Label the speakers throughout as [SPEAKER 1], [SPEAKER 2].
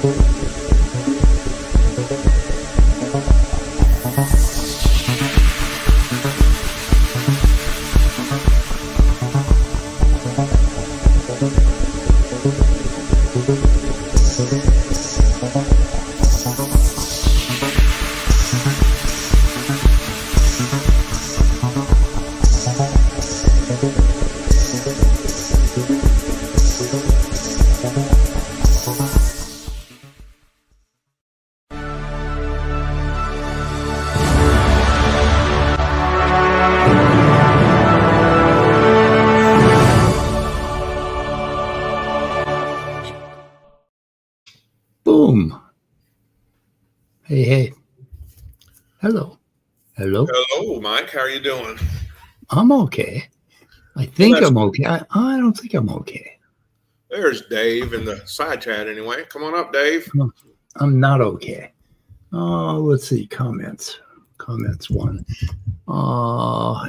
[SPEAKER 1] Boom. Hey. Hello.
[SPEAKER 2] Hello, Mike. How are you doing?
[SPEAKER 1] I'm okay. I think I'm okay. I don't think I'm okay.
[SPEAKER 2] There's Dave in the side chat anyway. Come on up, Dave.
[SPEAKER 1] I'm not okay. Let's see. Comments 1.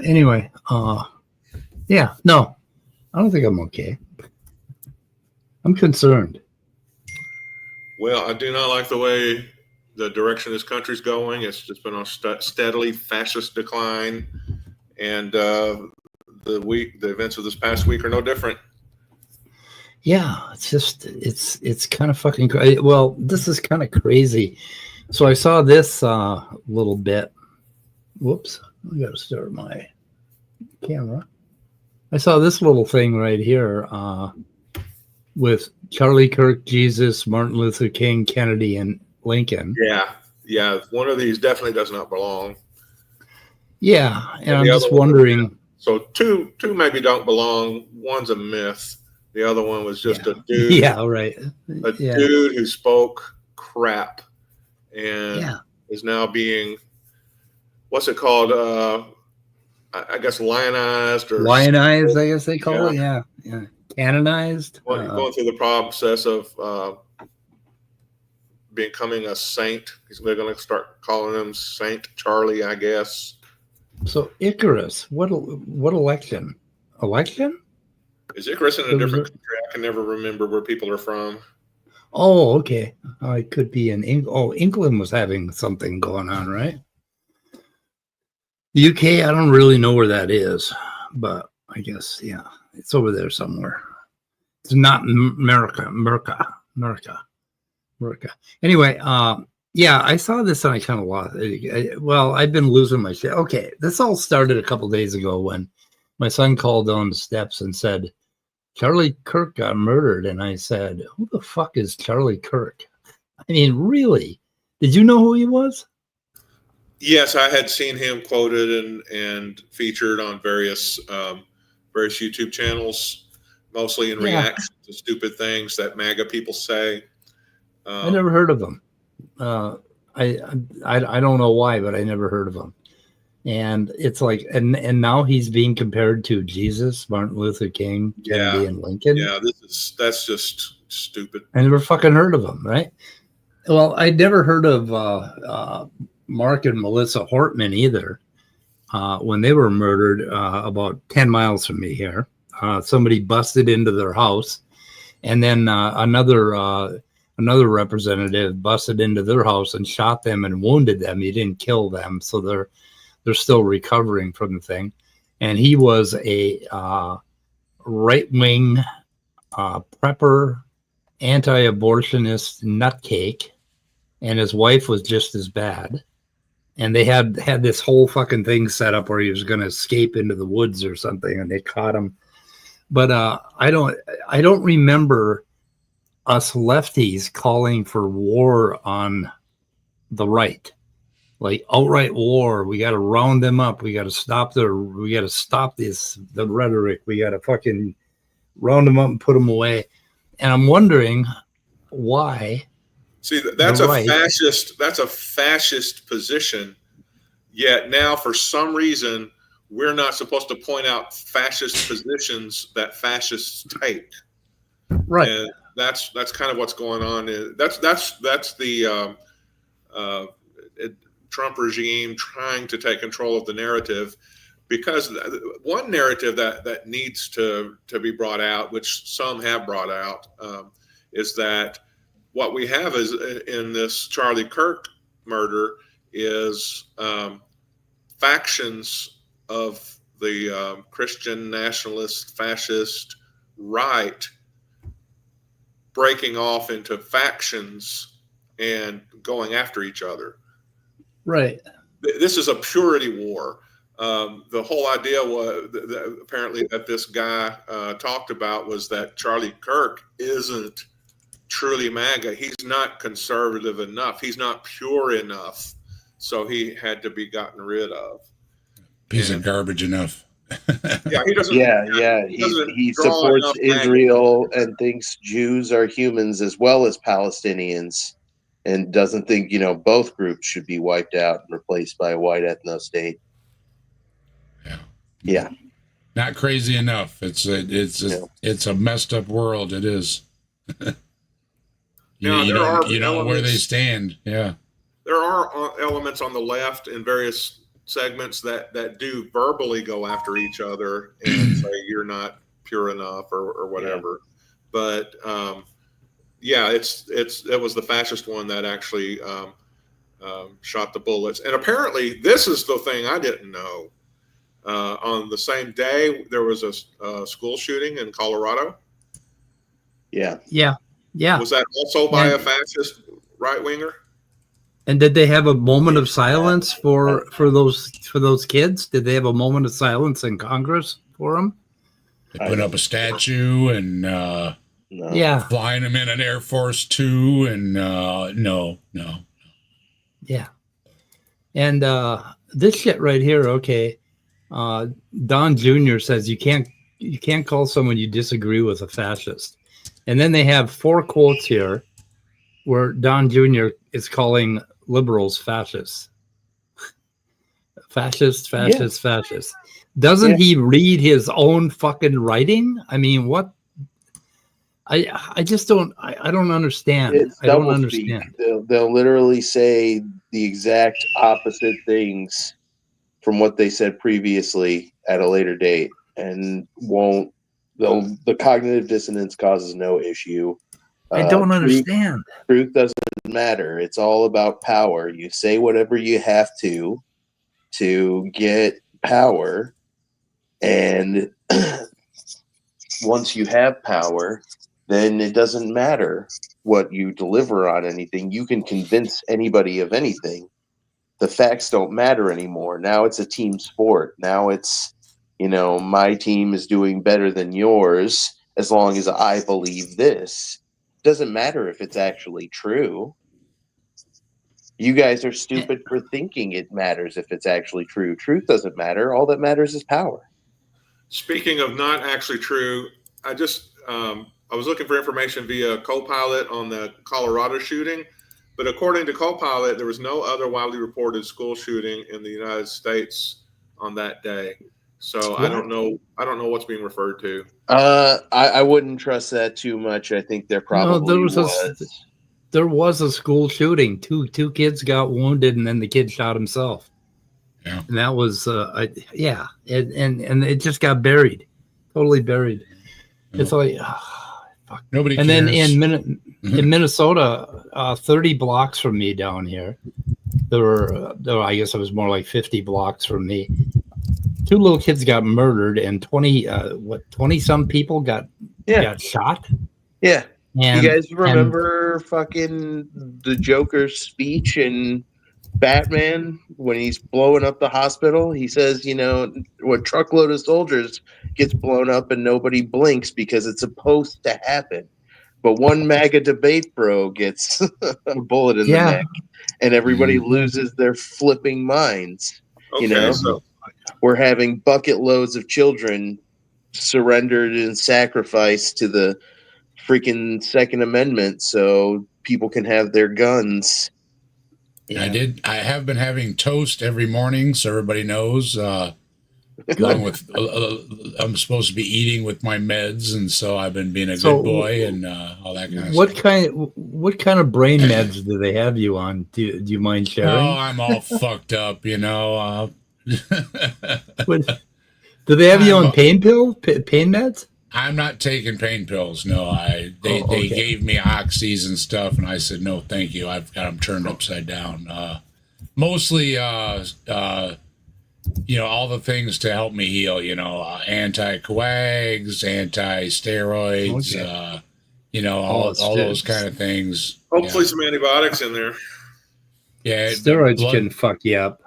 [SPEAKER 1] Anyway. Yeah. No, I don't think I'm okay. I'm concerned.
[SPEAKER 2] Well, I do not like the way the direction this country's going. It's just been on steadily fascist decline, and the events of this past week are no different.
[SPEAKER 1] Yeah, it's kind of fucking crazy. Well, this is kind of crazy. So I saw this little bit. Whoops, I got to start my camera. I saw this little thing right here with Charlie Kirk, Jesus, Martin Luther King, Kennedy, and Lincoln.
[SPEAKER 2] Yeah. One of these definitely does not belong.
[SPEAKER 1] Yeah, and I'm just wondering.
[SPEAKER 2] So two maybe don't belong. One's a myth. The other one was just a dude.
[SPEAKER 1] Yeah, right.
[SPEAKER 2] Dude who spoke crap and is now being, what's it called? I guess lionized
[SPEAKER 1] I guess they call it. Yeah. Canonized.
[SPEAKER 2] Going through the process of becoming a saint. They're going to start calling him Saint Charlie, I guess.
[SPEAKER 1] So Icarus, what election?
[SPEAKER 2] Is Icarus in a different country? I can never remember where people are from.
[SPEAKER 1] Oh, okay. It could be in England. Oh, England was having something going on, right? The UK, I don't really know where that is, but I guess, it's over there somewhere. It's not America. Anyway, I saw this and I kind of lost it. Well, I've been losing my shit. Okay, this all started a couple days ago when my son called down the steps and said, Charlie Kirk got murdered. And I said, who the fuck is Charlie Kirk? I mean, really? Did you know who he was?
[SPEAKER 2] Yes, I had seen him quoted and featured on various YouTube channels, mostly in reaction to stupid things that MAGA people say.
[SPEAKER 1] I never heard of him. I don't know why, but I never heard of him. And it's like, and now he's being compared to Jesus, Martin Luther King, Kennedy, and Lincoln.
[SPEAKER 2] Yeah, that's just stupid.
[SPEAKER 1] I never fucking heard of him, right? Well, I'd never heard of Mark and Melissa Hortman either. When they were murdered about 10 miles from me here, somebody busted into their house, and then another representative busted into their house and shot them and wounded them. He didn't kill them, so they're still recovering from the thing. And he was a right-wing prepper, anti-abortionist nutcake, and his wife was just as bad. And they had this whole fucking thing set up where he was going to escape into the woods or something, and they caught him. But I don't remember us lefties calling for war on the right, like outright war. We got to round them up. We got to stop the rhetoric. We got to fucking round them up and put them away. And I'm wondering why.
[SPEAKER 2] See, that's a fascist position. Yet now, for some reason, we're not supposed to point out fascist positions that fascists take.
[SPEAKER 1] Right.
[SPEAKER 2] And that's kind of what's going on. That's the Trump regime trying to take control of the narrative, because one narrative that needs to be brought out, which some have brought out, is that what we have is in this Charlie Kirk murder is factions of the Christian nationalist fascist right breaking off into factions and going after each other.
[SPEAKER 1] Right.
[SPEAKER 2] This is a purity war. The whole idea was apparently that this guy talked about was that Charlie Kirk isn't truly MAGA. He's not conservative enough. He's not pure enough. So he had to be gotten rid of.
[SPEAKER 3] Piece of garbage enough.
[SPEAKER 2] Yeah, he doesn't.
[SPEAKER 4] He supports Israel and thinks Jews are humans as well as Palestinians, and doesn't think both groups should be wiped out and replaced by a white ethno state. Yeah.
[SPEAKER 3] Not crazy enough. It's a messed up world. It is. you know where they stand. Yeah.
[SPEAKER 2] There are elements on the left in various segments that do verbally go after each other and say you're not pure enough or whatever. Yeah. But it was the fascist one that actually shot the bullets. And apparently this is the thing I didn't know. On the same day, there was a school shooting in Colorado.
[SPEAKER 1] Yeah.
[SPEAKER 2] Was that also by a fascist right winger?
[SPEAKER 1] And did they have a moment of silence for those kids? Did they have a moment of silence in Congress for them?
[SPEAKER 3] They put up a statue and flying them in an Air Force Two, and no.
[SPEAKER 1] Yeah, and this shit right here. Okay, Don Jr. says you can't call someone you disagree with a fascist, and then they have 4 quotes here where Don Jr. is calling liberals fascists. Fascist. Doesn't he read his own fucking writing? I mean, what? I just don't. I don't understand. I don't understand.
[SPEAKER 4] They'll literally say the exact opposite things from what they said previously at a later date, and won't. The cognitive dissonance causes no issue.
[SPEAKER 1] I don't understand.
[SPEAKER 4] Truth doesn't matter. It's all about power. You say whatever you have to get power, and once you have power, then it doesn't matter what you deliver on anything. You can convince anybody of anything. The facts don't matter anymore. Now it's a team sport. Now it's, my team is doing better than yours as long as I believe this. Doesn't matter if it's actually true. You guys are stupid for thinking it matters if it's actually true. Truth doesn't matter. All that matters is power.
[SPEAKER 2] Speaking of not actually true, I was looking for information via Copilot on the Colorado shooting, but according to Copilot, there was no other widely reported school shooting in the United States on that day. So I don't know what's being referred to.
[SPEAKER 4] I wouldn't trust that too much. I think there probably
[SPEAKER 1] there was a school shooting. Two kids got wounded, and then the kid shot himself.
[SPEAKER 3] Yeah,
[SPEAKER 1] and that was and it just got buried, totally buried. It's like fuck.
[SPEAKER 3] Nobody.
[SPEAKER 1] And
[SPEAKER 3] cares.
[SPEAKER 1] then in Minnesota, 30 blocks from me down here, there were I guess it was more like 50 blocks from me. 2 little kids got murdered, and 20 some people got shot.
[SPEAKER 4] Yeah.
[SPEAKER 1] And,
[SPEAKER 4] you guys remember fucking the Joker's speech in Batman when he's blowing up the hospital? He says, what truckload of soldiers gets blown up and nobody blinks because it's supposed to happen. But one MAGA debate bro gets a bullet in the neck, and everybody loses their flipping minds.
[SPEAKER 2] Okay, so
[SPEAKER 4] we're having bucket loads of children surrendered and sacrificed to the freaking Second Amendment so people can have their guns.
[SPEAKER 3] Yeah. I have been having toast every morning, so everybody knows. Along with, I'm supposed to be eating with my meds, and so I've been being a good boy and all that kind of stuff.
[SPEAKER 1] What kind of brain meds do they have you on? Do you mind sharing?
[SPEAKER 3] Oh, I'm all fucked up,
[SPEAKER 1] Do they have you on pain meds?
[SPEAKER 3] I'm not taking pain pills. No, they
[SPEAKER 1] Okay.
[SPEAKER 3] gave me oxys and stuff, and I said no, thank you. I've got them turned upside down. Mostly, all the things to help me heal. Anti-coags, anti-steroids.
[SPEAKER 1] Okay.
[SPEAKER 3] All those kind of things.
[SPEAKER 2] Hopefully, some antibiotics in there.
[SPEAKER 3] Yeah,
[SPEAKER 1] Steroids can fuck you up.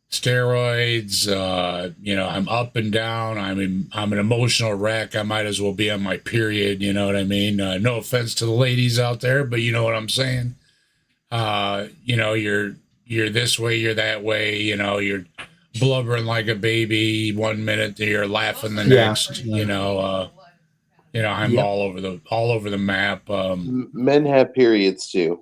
[SPEAKER 3] Steroids. I'm up and down. I'm an emotional wreck. I might as well be on my period. You know what I mean? No offense to the ladies out there, but you know what I'm saying. You're this way, you're that way. You're blubbering like a baby 1 minute, you're laughing the next.
[SPEAKER 1] Yeah.
[SPEAKER 3] I'm
[SPEAKER 1] Yep.
[SPEAKER 3] all over the map.
[SPEAKER 4] Men have periods too.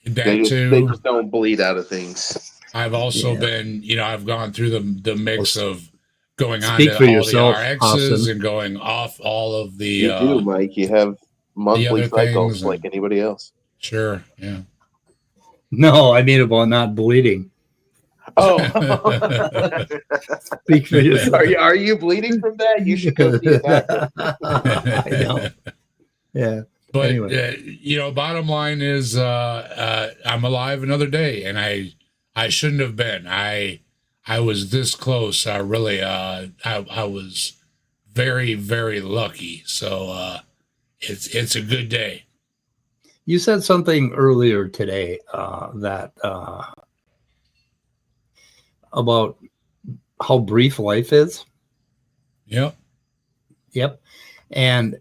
[SPEAKER 4] They just don't bleed out of things.
[SPEAKER 3] I've also been, I've gone through the mix of going on
[SPEAKER 1] Speak
[SPEAKER 3] to
[SPEAKER 1] for
[SPEAKER 3] all
[SPEAKER 1] yourself,
[SPEAKER 3] the RXs
[SPEAKER 1] Austin.
[SPEAKER 3] and going off all of the.
[SPEAKER 4] You do, Mike. You have monthly
[SPEAKER 3] other
[SPEAKER 4] cycles
[SPEAKER 3] things
[SPEAKER 4] like anybody else.
[SPEAKER 3] Sure, yeah.
[SPEAKER 1] No, I mean about not bleeding.
[SPEAKER 4] Oh,
[SPEAKER 1] Speak for yourself.
[SPEAKER 4] are you bleeding from that? You should go see a doctor.
[SPEAKER 1] I know. Yeah.
[SPEAKER 3] But
[SPEAKER 1] anyway.
[SPEAKER 3] Bottom line is, I'm alive another day, and I shouldn't have been. I was this close. I was very, very lucky. So it's a good day.
[SPEAKER 1] You said something earlier today that about how brief life is.
[SPEAKER 3] Yep.
[SPEAKER 1] And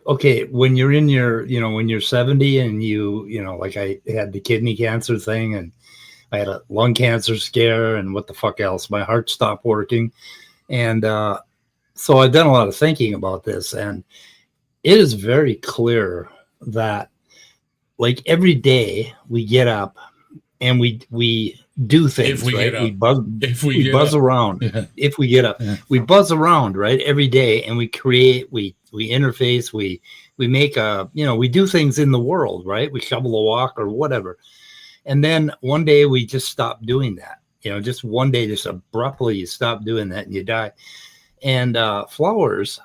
[SPEAKER 1] okay, when you're in your, when you're 70 and like I had the kidney cancer thing and I had a lung cancer scare and what the fuck else, my heart stopped working. And so I've done a lot of thinking about this, and it is very clear that like every day we get up and we do things, right? We buzz around.
[SPEAKER 3] Yeah.
[SPEAKER 1] If we get up, we buzz around, right? Every day, and we create, we interface, we make we do things in the world, right? We shovel a walk or whatever. And then one day we just stop doing that. Just one day, just abruptly you stop doing that and you die. And flowers,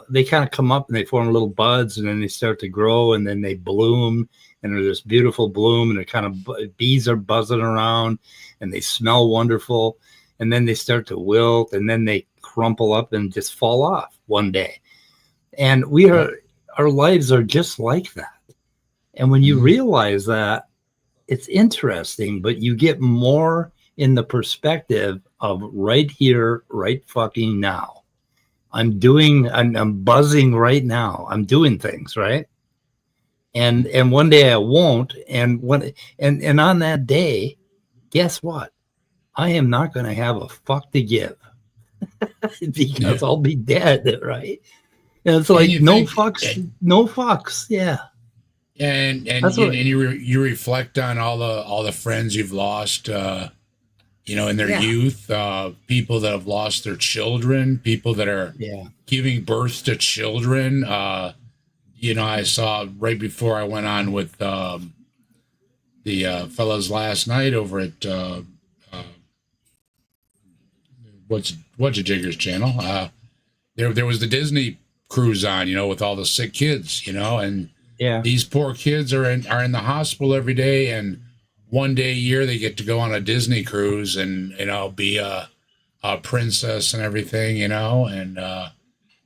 [SPEAKER 1] they kind of come up and they form little buds, and then they start to grow, and then they bloom, and there's this beautiful bloom, and they're kind of bees are buzzing around, and they smell wonderful, and then they start to wilt, and then they crumple up and just fall off one day. And our lives are just like that. And when you realize that, it's interesting, but you get more in the perspective of right here, right fucking now. I'm buzzing right now. I'm doing things, right? And one day I won't. And on that day, guess what? I am not going to have a fuck to give because I'll be dead, right? And it's like no fucks. Yeah.
[SPEAKER 3] And you reflect on all the friends you've lost, in their youth, people that have lost their children, people that are giving birth to children. I saw right before I went on with the fellas last night over at what's a Jigger's channel. There was the Disney cruise on, with all the sick kids, and these poor kids are in the hospital every day, and one day a year they get to go on a Disney cruise and be a princess and everything, and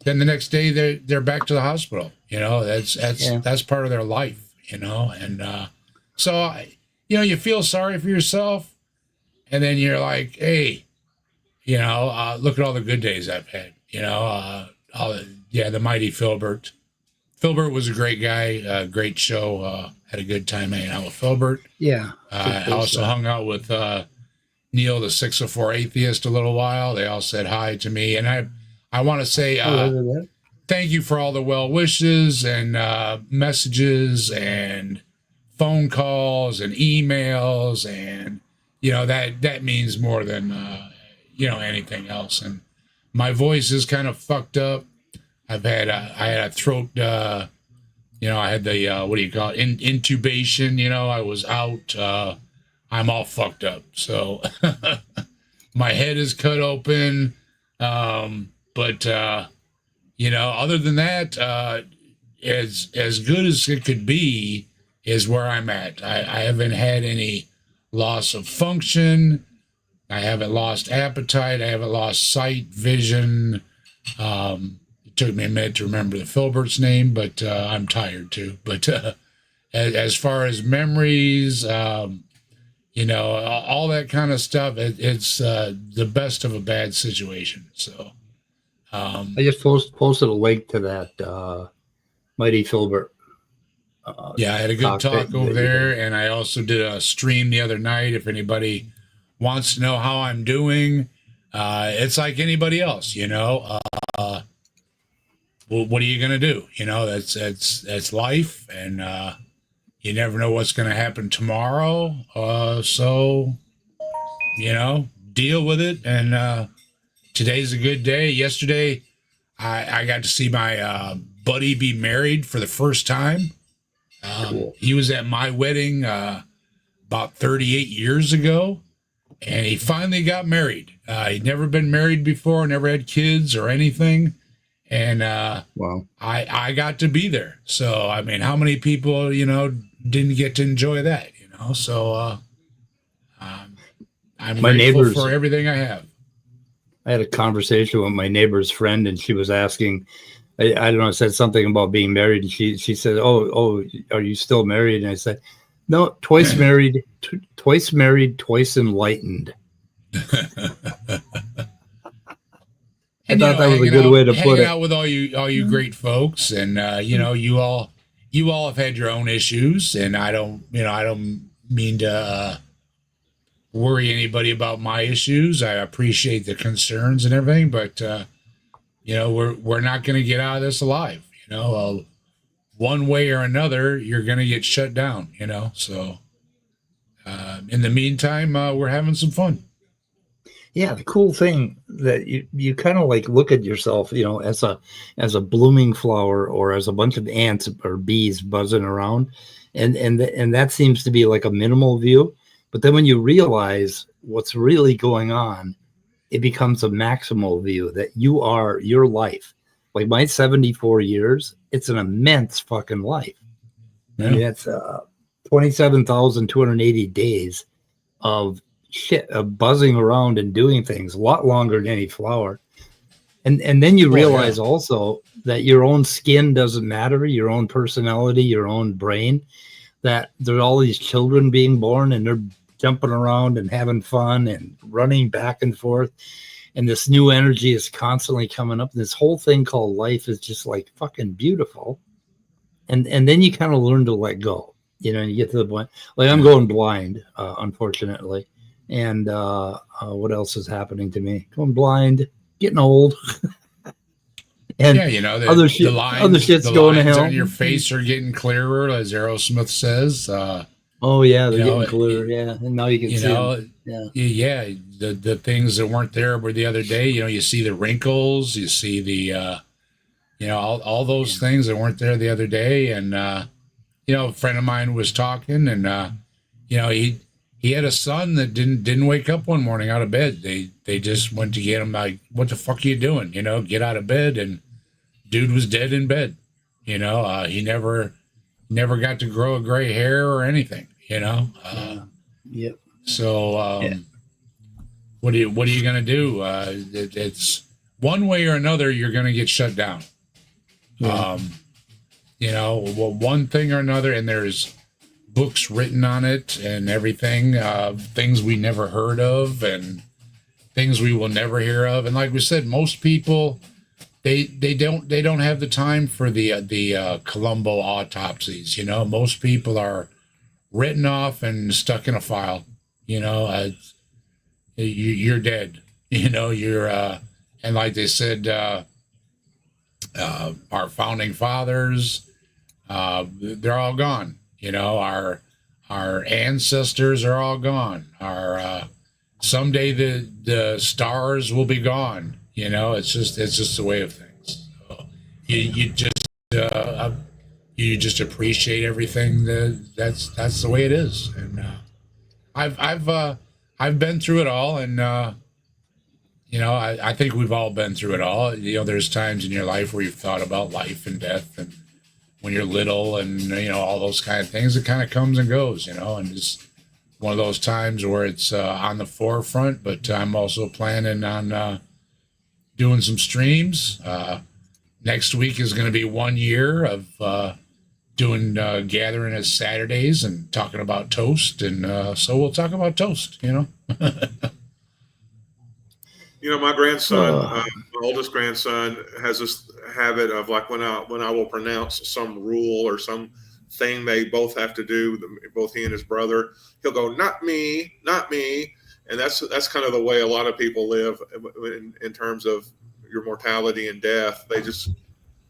[SPEAKER 3] then the next day they're back to the hospital. That's part of their life, and so you feel sorry for yourself, and then you're like, hey, look at all the good days I've had, the mighty Filbert. Filbert was a great guy, great show. Had a good time hanging out with Filbert.
[SPEAKER 1] Yeah.
[SPEAKER 3] I also hung out with Neil, the 604 atheist, a little while. They all said hi to me, and I want to say thank you for all the well wishes and messages and phone calls and emails, and that means more than anything else. And my voice is kind of fucked up. I had a throat, I had the, what do you call it? Intubation, I was out, I'm all fucked up. So my head is cut open. But other than that, as good as it could be is where I'm at. I haven't had any loss of function. I haven't lost appetite. I haven't lost sight, vision. It took me a minute to remember the Filbert's name, but I'm tired too. But as far as memories, all that kind of stuff, it's the best of a bad situation. So
[SPEAKER 1] I just posted a link to that Mighty Filbert.
[SPEAKER 3] Yeah, I had a good talk over there, and I also did a stream the other night. If anybody wants to know how I'm doing, it's like anybody else, well, what are you gonna do? That's life, and you never know what's gonna happen tomorrow. So deal with it. And today's a good day. Yesterday, I got to see my buddy be married for the first time.
[SPEAKER 1] Cool.
[SPEAKER 3] He was at my wedding about 38 years ago, and he finally got married. He'd never been married before, never had kids or anything. And
[SPEAKER 1] wow.
[SPEAKER 3] I got to be there. So, I mean, how many people, didn't get to enjoy that, So I'm
[SPEAKER 1] my
[SPEAKER 3] grateful for everything I have.
[SPEAKER 1] I had a conversation with my neighbor's friend, and she was asking, I don't know, said something about being married. And she said, oh, are you still married? And I said, no, twice married, twice enlightened. I thought that was a good way to put it.
[SPEAKER 3] Hanging out with all you great folks, and you all have had your own issues, and I don't mean to worry anybody about my issues. I appreciate the concerns and everything, but we're not going to get out of this alive. One way or another, you're going to get shut down. So in the meantime, we're having some fun.
[SPEAKER 1] Yeah, the cool thing that you kind of like look at yourself, as a blooming flower or as a bunch of ants or bees buzzing around, and that seems to be like a minimal view. But then when you realize what's really going on, it becomes a maximal view that you are your life. Like my 74 years, it's an immense fucking life. Yeah. I mean, that's 27,280 days of shit, of buzzing around and doing things, a lot longer than any flower. And then you realize also that your own skin doesn't matter, your own personality, your own brain, that there are all these children being born and they're jumping around and having fun and running back and forth. And this new energy is constantly coming up. This whole thing called life is just like fucking beautiful. And then you kind of learn to let go, and you get to the point, like I'm going blind, unfortunately. And what else is happening to me? Going blind, getting old. And other shit's going to hell.
[SPEAKER 3] On your face are getting clearer, as Aerosmith says.
[SPEAKER 1] Oh yeah, they're getting clearer. Yeah, and now you can see them.
[SPEAKER 3] Yeah. The things that weren't there were the other day. You see the wrinkles, you see the all those things that weren't there the other day. And a friend of mine was talking, and he had a son that didn't wake up one morning out of bed. They just went to get him, like, what the fuck are you doing? Get out of bed. And dude was dead in bed. He never got to grow a gray hair or anything.
[SPEAKER 1] Yep.
[SPEAKER 3] So what are you gonna do? It's one way or another, you're gonna get shut down.
[SPEAKER 1] Yeah.
[SPEAKER 3] One thing or another, and there's books written on it and everything, things we never heard of and things we will never hear of. And like we said, most people they don't have the time for the Columbo autopsies. Most people are written off and stuck in a file. You're dead. You're and like they said, our founding fathers, they're all gone. Our ancestors are all gone. Our someday the stars will be gone. It's just the way of things. So you just appreciate everything. That's the way it is. And I've been through it all, and I think we've all been through it all. There's times in your life where you've thought about life and death, and when you're little, and all those kind of things. It kind of comes and goes, and it's one of those times where it's on the forefront. But I'm also planning on doing some streams. Next week is going to be 1 year of doing gathering as Saturdays and talking about toast, and so we'll talk about toast.
[SPEAKER 2] My grandson, my oldest grandson, has this habit of, like, when I will pronounce some rule or some thing they both have to do, both he and his brother, he'll go, "Not me, not me," and that's kind of the way a lot of people live in terms of your mortality and death. They just,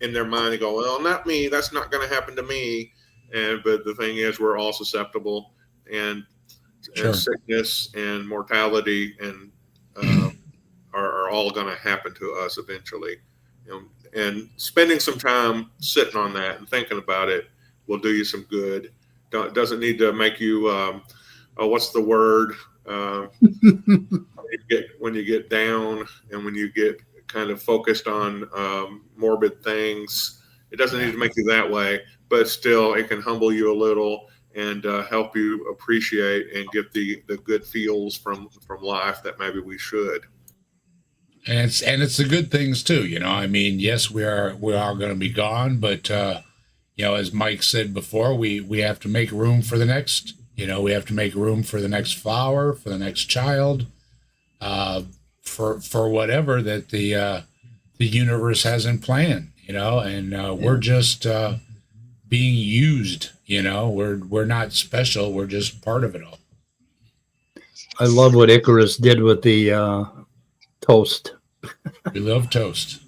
[SPEAKER 2] in their mind, they go, "Well, not me. That's not going to happen to me." But the thing is, we're all susceptible, and sickness and mortality and are all going to happen to us eventually. And spending some time sitting on that and thinking about it will do you some good. Doesn't need to make you, what's the word? When you get down and when you get kind of focused on morbid things, it doesn't need to make you that way, but still it can humble you a little and help you appreciate and get the good feels from life that maybe we should.
[SPEAKER 3] And it's the good things too, yes, we are going to be gone, but as Mike said before, we have to make room for the next. We have to make room for the next flower, for the next child, for whatever that the universe has in plan. We're just being used. We're not special. We're just part of it all.
[SPEAKER 1] I love what Icarus did with the toast.
[SPEAKER 3] We love toast.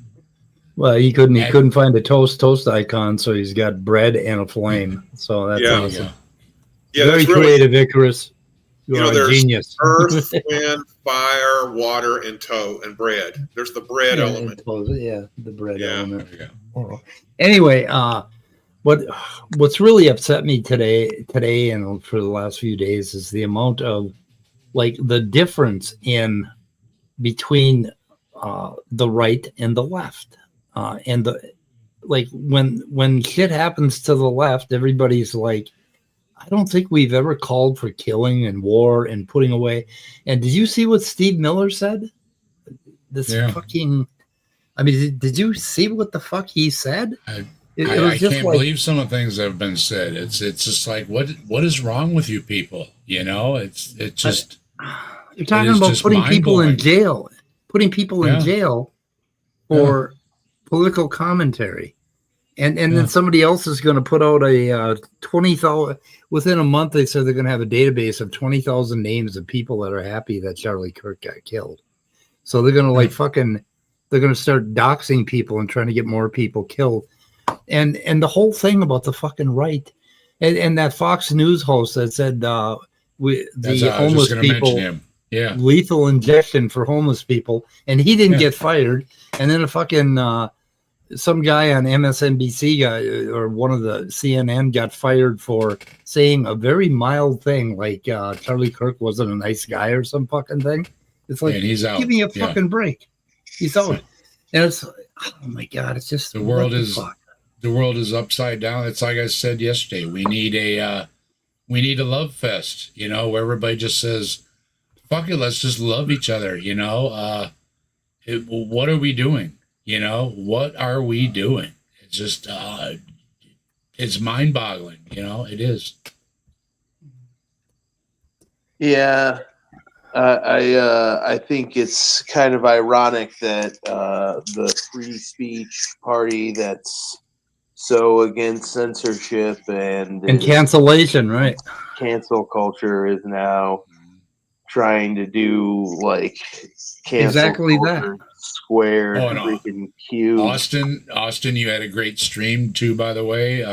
[SPEAKER 1] Well, he couldn't find a toast icon, so he's got bread and a flame. So that's awesome.
[SPEAKER 2] Yeah,
[SPEAKER 1] very creative, really, Icarus. You're a
[SPEAKER 2] there's
[SPEAKER 1] genius.
[SPEAKER 2] Earth, wind, fire, water, and bread. There's the bread element.
[SPEAKER 1] The bread element. Anyway, what's really upset me today and for the last few days is the amount of, like, the difference in between the right and the left, and when shit happens to the left, everybody's like, I don't think we've ever called for killing and war and putting away. And did you see what Steve Miller said? Fucking, I mean, did you see what the fuck he said?
[SPEAKER 3] I can't believe some of the things that have been said. It's just like, what is wrong with you people? It's just.
[SPEAKER 1] You're talking about putting people in jail, in jail for political commentary. And then somebody else is going to put out a 20,000, within a month, they said they're going to have a database of 20,000 names of people that are happy that Charlie Kirk got killed. So they're going to they're going to start doxing people and trying to get more people killed. And the whole thing about the fucking right, and that Fox News host that said, the homeless people, lethal injection for homeless people, and he didn't get fired. And then a fucking some guy on MSNBC or one of the CNN got fired for saying a very mild thing, like Charlie Kirk wasn't a nice guy or some fucking thing. It's like, he's out. Give me a fucking break. He's out. And it's, oh my God, it's just
[SPEAKER 3] the world is upside down. It's like I said yesterday. We need a love fest, where everybody just says, fuck it, let's just love each other, what are we doing? What are we doing? It's just, it's mind boggling, it is.
[SPEAKER 4] Yeah. I think it's kind of ironic that the free speech party that's so against censorship and
[SPEAKER 1] cancellation, right?
[SPEAKER 4] Cancel culture is now trying to do like cancel
[SPEAKER 1] exactly
[SPEAKER 4] culture
[SPEAKER 1] that
[SPEAKER 4] square freaking cube.
[SPEAKER 3] Austin, you had a great stream too, by the way.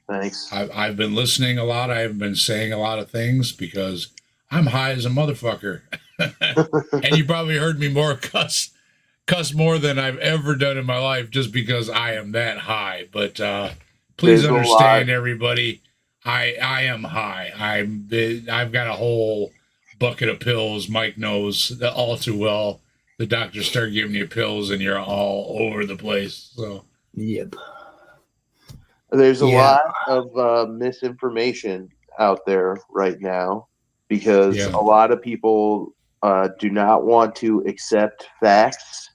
[SPEAKER 4] Thanks.
[SPEAKER 3] I've been listening a lot. I've been saying a lot of things because I'm high as a motherfucker. And you probably heard me cuss more than I've ever done in my life just because I am that high. But please understand, everybody, I am high. I've got a whole bucket of pills, Mike knows all too well, the doctors start giving you pills and you're all over the place. So
[SPEAKER 1] Yep.
[SPEAKER 4] There's a
[SPEAKER 1] Yeah.
[SPEAKER 4] lot of misinformation out there right now because
[SPEAKER 3] Yeah.
[SPEAKER 4] a lot of people do not want to accept facts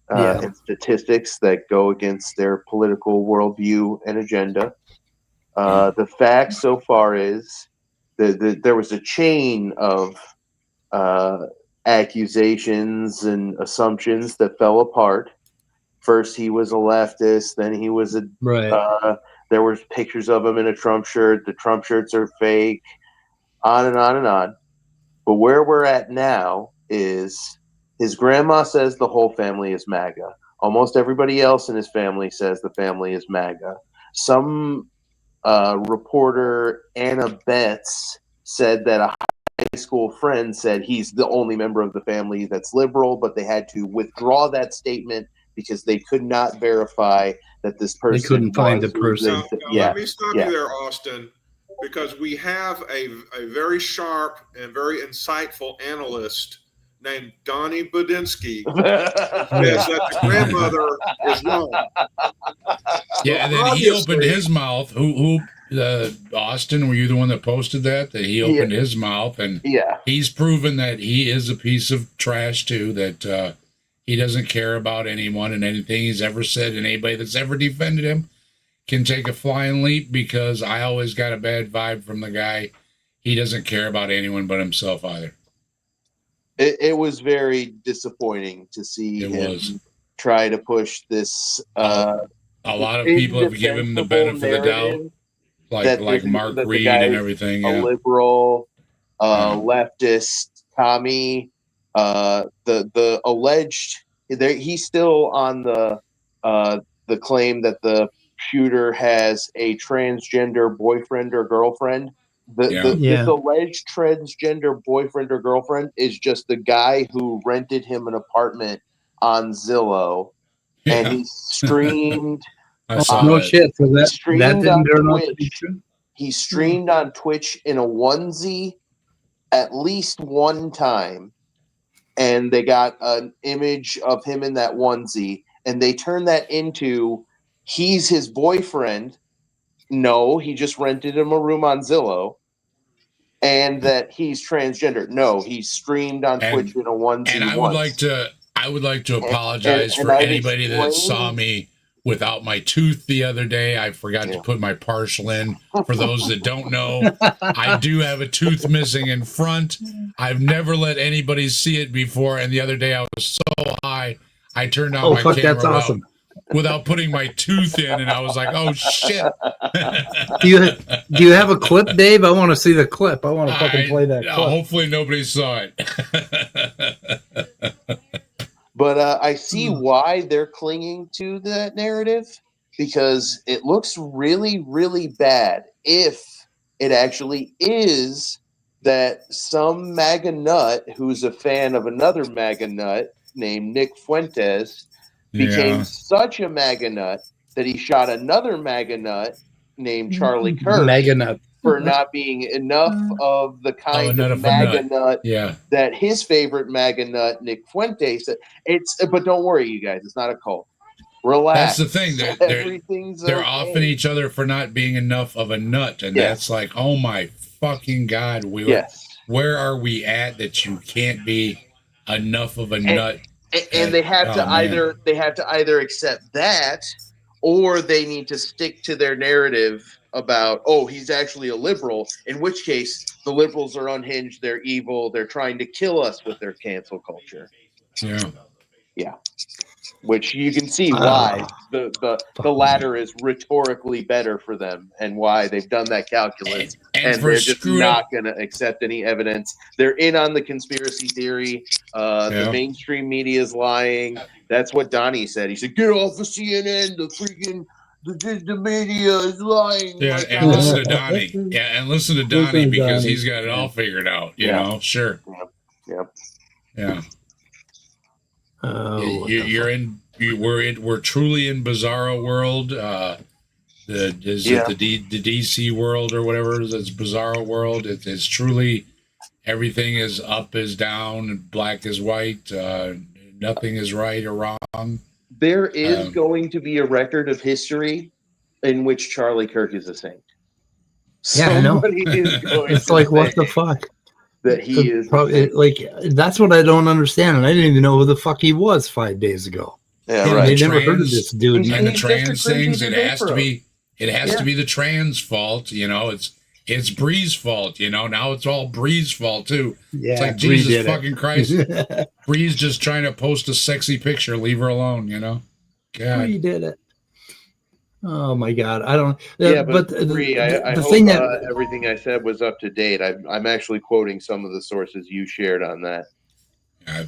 [SPEAKER 1] Yeah.
[SPEAKER 4] and statistics that go against their political worldview and agenda. The fact so far is that there was a chain of accusations and assumptions that fell apart. First, he was a leftist. Then he was a.
[SPEAKER 1] Right.
[SPEAKER 4] There was pictures of him in a Trump shirt. The Trump shirts are fake. On and on and on. But where we're at now is his grandma says the whole family is MAGA. Almost everybody else in his family says the family is MAGA. Some reporter, Anna Betts, said that a high school friend said he's the only member of the family that's liberal, but they had to withdraw that statement because they could not verify that this person.
[SPEAKER 1] They couldn't find the person.
[SPEAKER 2] Now, let me stop you there, Austin, because we have a very sharp and very insightful analyst named Donnie Budinsky says that the grandmother is wrong.
[SPEAKER 3] yeah, and then he opened his mouth. Who Austin, were you the one that posted that he opened his mouth, and he's proven that he is a piece of trash too, that he doesn't care about anyone and anything he's ever said, and anybody that's ever defended him can take a flying leap, because I always got a bad vibe from the guy. He doesn't care about anyone but himself either.
[SPEAKER 4] It was very disappointing to see him try to push this.
[SPEAKER 3] A lot of people have given him the benefit of the doubt, like Mark Reed and everything.
[SPEAKER 4] A liberal, leftist, Tommy. The alleged he's still on the claim that the shooter has a transgender boyfriend or girlfriend. This alleged transgender boyfriend or girlfriend is just the guy who rented him an apartment on Zillow, and he streamed.
[SPEAKER 3] I saw
[SPEAKER 1] no
[SPEAKER 3] that.
[SPEAKER 1] shit. So that didn't turn out to be
[SPEAKER 4] Twitch.
[SPEAKER 1] true.
[SPEAKER 4] He streamed on Twitch in a onesie at least one time, and they got an image of him in that onesie, and they turned that into he's his boyfriend. No, he just rented him a room on Zillow, and that he's transgender. No, he streamed on Twitch in a onesie.
[SPEAKER 3] And I would like to apologize for anybody that saw me without my tooth the other day. I forgot to put my partial in. For those that don't know, I do have a tooth missing in front. I've never let anybody see it before, and the other day I was so high, I turned on my camera
[SPEAKER 1] that's awesome.
[SPEAKER 3] without putting my tooth in, and I was like, "Oh shit!"
[SPEAKER 1] Do you have a clip, Dave? I want to see the clip. I want to fucking play that clip.
[SPEAKER 3] Hopefully, nobody saw it.
[SPEAKER 4] But I see why they're clinging to that narrative, because it looks really, really bad if it actually is that some MAGA nut who's a fan of another MAGA nut named Nick Fuentes became such a MAGA nut that he shot another MAGA nut named Charlie Kirk
[SPEAKER 1] MAGA nut
[SPEAKER 4] for not being enough of the kind of MAGA nut that his favorite MAGA nut, Nick Fuentes, but don't worry, you guys, it's not a cult. Relax.
[SPEAKER 3] That's the thing. They're offing each other for not being enough of a nut, and that's like, oh my fucking God, where are we at that you can't be enough of a nut?
[SPEAKER 4] And they have to either accept that, or they need to stick to their narrative about, he's actually a liberal, in which case the liberals are unhinged, they're evil, they're trying to kill us with their cancel culture. Yeah. Which you can see why the latter is rhetorically better for them, and why they've done that calculus, and they're just not going to accept any evidence. They're in on the conspiracy theory. The mainstream media is lying. That's what Donnie said. He said, "Get off of CNN. The freaking the media is lying."
[SPEAKER 3] Yeah, and listen to Donnie. Yeah, and listen to Donnie, because he's got it all figured out. You know, sure. Yeah. We're truly in bizarro world. It the DC world or whatever? It's bizarro world. It's truly everything is up is down, and black is white. nothing is right or wrong.
[SPEAKER 4] There is going to be a record of history in which Charlie Kirk is a saint.
[SPEAKER 1] Yeah, I know.
[SPEAKER 4] Somebody is going
[SPEAKER 1] It's
[SPEAKER 4] to
[SPEAKER 1] like,
[SPEAKER 4] say
[SPEAKER 1] what the fuck?
[SPEAKER 4] that he is a
[SPEAKER 1] Probably,
[SPEAKER 4] saint.
[SPEAKER 1] like, that's what I don't understand. And I didn't even know who the fuck he was 5 days ago.
[SPEAKER 4] Yeah,
[SPEAKER 3] Yeah,
[SPEAKER 4] right.
[SPEAKER 1] I never heard of this dude.
[SPEAKER 4] He's-
[SPEAKER 3] And the
[SPEAKER 4] he's
[SPEAKER 3] trans
[SPEAKER 4] just a
[SPEAKER 3] things,
[SPEAKER 4] crazy
[SPEAKER 3] it has to
[SPEAKER 4] Vaporo.
[SPEAKER 3] be. It has to be the trans fault. You know, it's Bree's fault. You know, now it's all Bree's fault too.
[SPEAKER 1] Yeah,
[SPEAKER 3] It's like,
[SPEAKER 1] Bree
[SPEAKER 3] Jesus
[SPEAKER 1] did it.
[SPEAKER 3] fucking Christ. Bree's just trying to post a sexy picture. Leave her alone. You know. God.
[SPEAKER 1] Bree did it. Oh my God, I don't.
[SPEAKER 4] Yeah,
[SPEAKER 1] but
[SPEAKER 4] Bree, I
[SPEAKER 1] the
[SPEAKER 4] hope
[SPEAKER 1] thing that
[SPEAKER 4] everything I said was up to date. I'm actually quoting some of the sources you shared on that.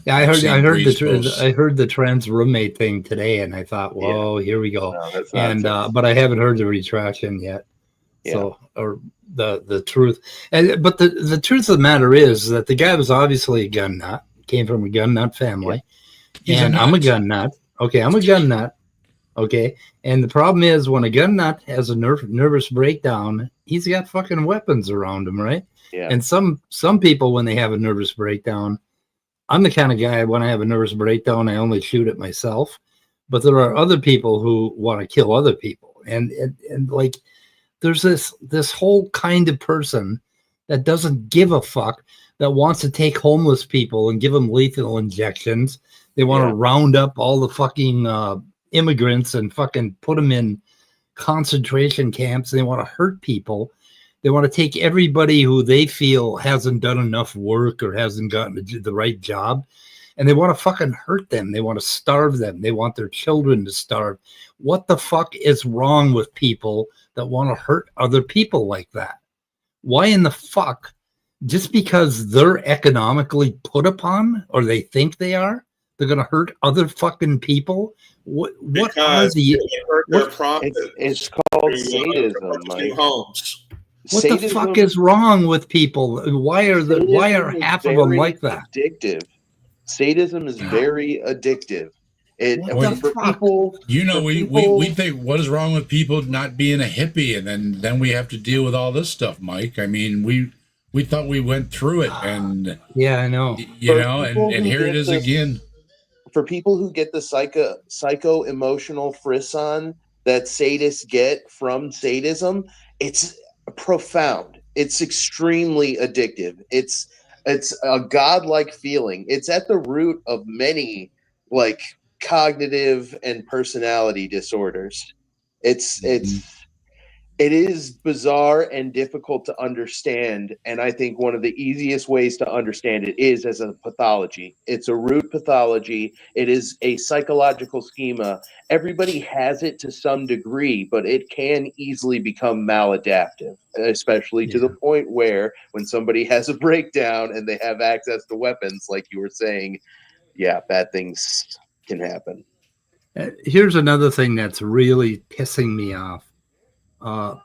[SPEAKER 1] I heard
[SPEAKER 3] Bree's posts.
[SPEAKER 1] I heard the trans roommate thing today, and I thought, whoa, here we go.
[SPEAKER 4] No, that's
[SPEAKER 1] And
[SPEAKER 4] nonsense.
[SPEAKER 1] but I haven't heard the retraction yet.
[SPEAKER 4] Yeah.
[SPEAKER 1] So, or the truth. But the truth of the matter is that the guy was obviously a gun nut. Came from a gun nut family,
[SPEAKER 3] He's
[SPEAKER 1] and
[SPEAKER 3] a
[SPEAKER 1] I'm a
[SPEAKER 3] nut.
[SPEAKER 1] gun nut. Okay, I'm a gun nut. Okay, and the problem is when a gun nut has a nervous breakdown, he's got fucking weapons around him, right?
[SPEAKER 4] Yeah.
[SPEAKER 1] And some people, when they have a nervous breakdown, I'm the kind of guy, when I have a nervous breakdown, I only shoot at myself. But there are other people who want to kill other people, and like there's this whole kind of person that doesn't give a fuck, that wants to take homeless people and give them lethal injections. They want to round up all the fucking immigrants and fucking put them in concentration camps. They want to hurt people. They want to take everybody who they feel hasn't done enough work or hasn't gotten the right job, and they want to fucking hurt them. They want to starve them. They want their children to starve. What the fuck is wrong with people that want to hurt other people like that? Why in the fuck, just because they're economically put upon, or they think they are, they're going to hurt other fucking people? What are the...
[SPEAKER 4] It's called sadism, Mike.
[SPEAKER 2] Homes.
[SPEAKER 1] What the fuck is wrong with people? Why are half of them like that?
[SPEAKER 4] Addictive. Sadism is very addictive.
[SPEAKER 3] People, you know, we think, what is wrong with people not being a hippie, and then we have to deal with all this stuff, Mike. I mean, we thought we went through it, and
[SPEAKER 1] yeah, I know.
[SPEAKER 3] You know, and here it is again.
[SPEAKER 4] For people who get the psycho emotional frisson that sadists get from sadism, it's profound. It's extremely addictive. It's a godlike feeling. It's at the root of many like cognitive and personality disorders. It is bizarre and difficult to understand, and I think one of the easiest ways to understand it is as a pathology. It's a root pathology. It is a psychological schema. Everybody has it to some degree, but it can easily become maladaptive, especially to the point where when somebody has a breakdown and they have access to weapons, like you were saying, bad things can happen.
[SPEAKER 1] Here's another thing that's really pissing me off. I'm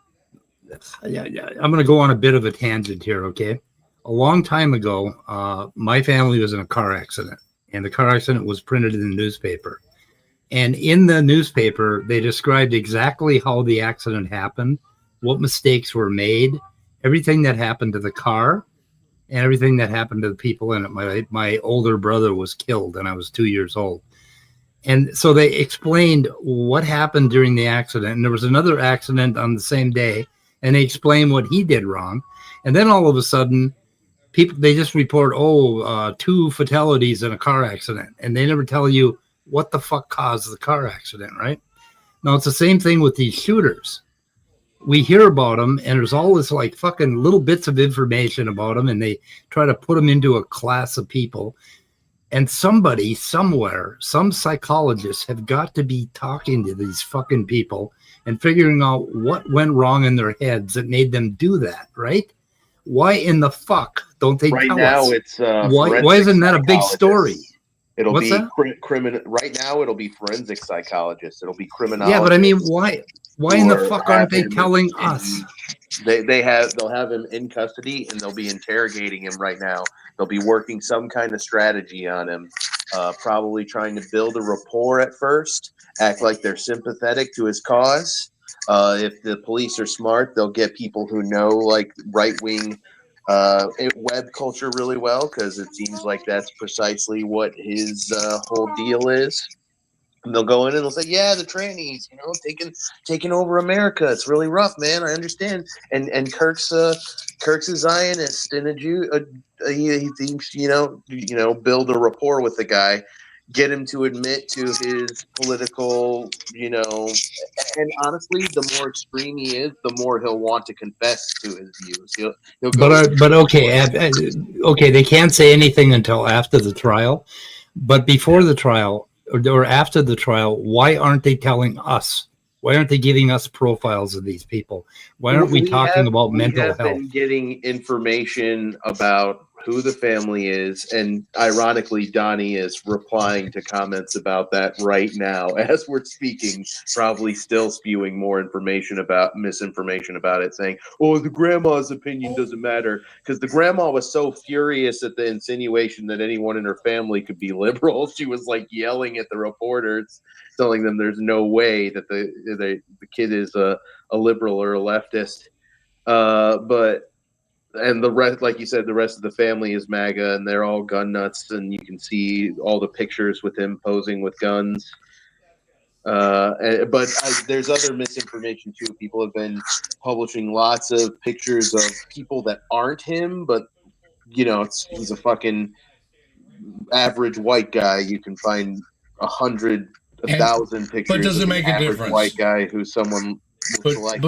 [SPEAKER 1] going to go on a bit of a tangent here, okay? A long time ago, my family was in a car accident, and the car accident was printed in the newspaper. And in the newspaper, they described exactly how the accident happened, what mistakes were made, everything that happened to the car, and everything that happened to the people in it. My older brother was killed, and I was 2 years old. And so they explained what happened during the accident. And there was another accident on the same day, and they explained what he did wrong. And then all of a sudden, they just report, 2 fatalities in a car accident. And they never tell you what the fuck caused the car accident, right? Now, it's the same thing with these shooters. We hear about them, and there's all this like fucking little bits of information about them, and they try to put them into a class of people. And somebody somewhere, some psychologists have got to be talking to these fucking people and figuring out what went wrong in their heads that made them do that, right? Why in the fuck don't they tell us?
[SPEAKER 4] It's
[SPEAKER 1] why isn't that a big story?
[SPEAKER 4] It'll be criminal. Right now, it'll be forensic psychologists. It'll be criminologists.
[SPEAKER 1] Yeah, but I mean, why in the fuck aren't they telling us?
[SPEAKER 4] They'll have him in custody, and they'll be interrogating him right now. They'll be working some kind of strategy on him, probably trying to build a rapport at first, act like they're sympathetic to his cause. If the police are smart, they'll get people who know like right-wing it web culture really well because it seems like that's precisely what his whole deal is. And they'll go in and they'll say, "Yeah, the trannies, taking over America. It's really rough, man. I understand." And Kirk's a Zionist and a Jew. He thinks build a rapport with the guy, get him to admit to his political, And honestly, the more extreme he is, the more he'll want to confess to his views. He'll go.
[SPEAKER 1] But okay, okay, they can't say anything until after the trial. But before the trial or after the trial, why aren't they telling us? Why aren't they giving us profiles of these people? Why aren't we talking about mental health?
[SPEAKER 4] We have been getting information about who the family is, and ironically, Donnie is replying to comments about that right now as we're speaking, probably still spewing more misinformation about it, saying, "Oh, the grandma's opinion doesn't matter," because the grandma was so furious at the insinuation that anyone in her family could be liberal. She was like yelling at the reporters, telling them there's no way that the kid is a liberal or a leftist. And the rest, like you said, the rest of the family is MAGA, and they're all gun nuts, and you can see all the pictures with him posing with guns. But there's other misinformation too. People have been publishing lots of pictures of people that aren't him, but he's a fucking average white guy. You can find 100, 1,000 pictures.
[SPEAKER 3] But does it
[SPEAKER 4] of
[SPEAKER 3] make
[SPEAKER 4] an
[SPEAKER 3] a
[SPEAKER 4] average
[SPEAKER 3] difference?
[SPEAKER 4] White guy who's someone looks like.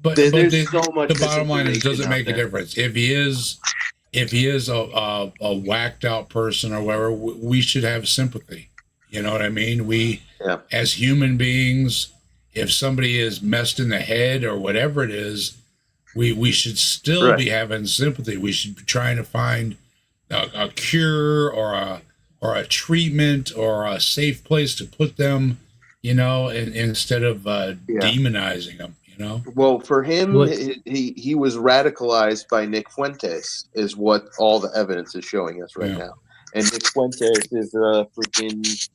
[SPEAKER 3] But
[SPEAKER 4] there's so much.
[SPEAKER 3] The bottom line is, does it make
[SPEAKER 4] there.
[SPEAKER 3] a difference? If he is a whacked out person or whatever, we should have sympathy. You know what I mean? As human beings, if somebody is messed in the head or whatever it is, we should still be having sympathy. We should be trying to find a cure or a treatment or a safe place to put them, instead of demonizing them.
[SPEAKER 4] Well, for him, he was radicalized by Nick Fuentes, is what all the evidence is showing us right now. And Nick Fuentes is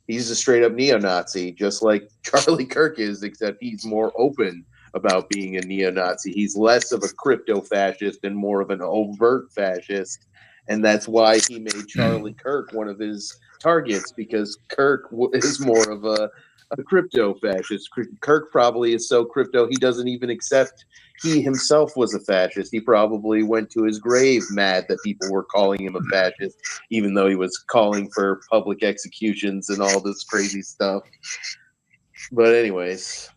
[SPEAKER 4] he's a straight up neo-Nazi, just like Charlie Kirk is, except he's more open about being a neo-Nazi. He's less of a crypto-fascist and more of an overt fascist. And that's why he made Charlie Kirk one of his targets, because Kirk is more of a crypto fascist. Kirk probably is so crypto he doesn't even accept he himself was a fascist. He probably went to his grave mad that people were calling him a fascist, even though he was calling for public executions and all this crazy stuff. But anyways,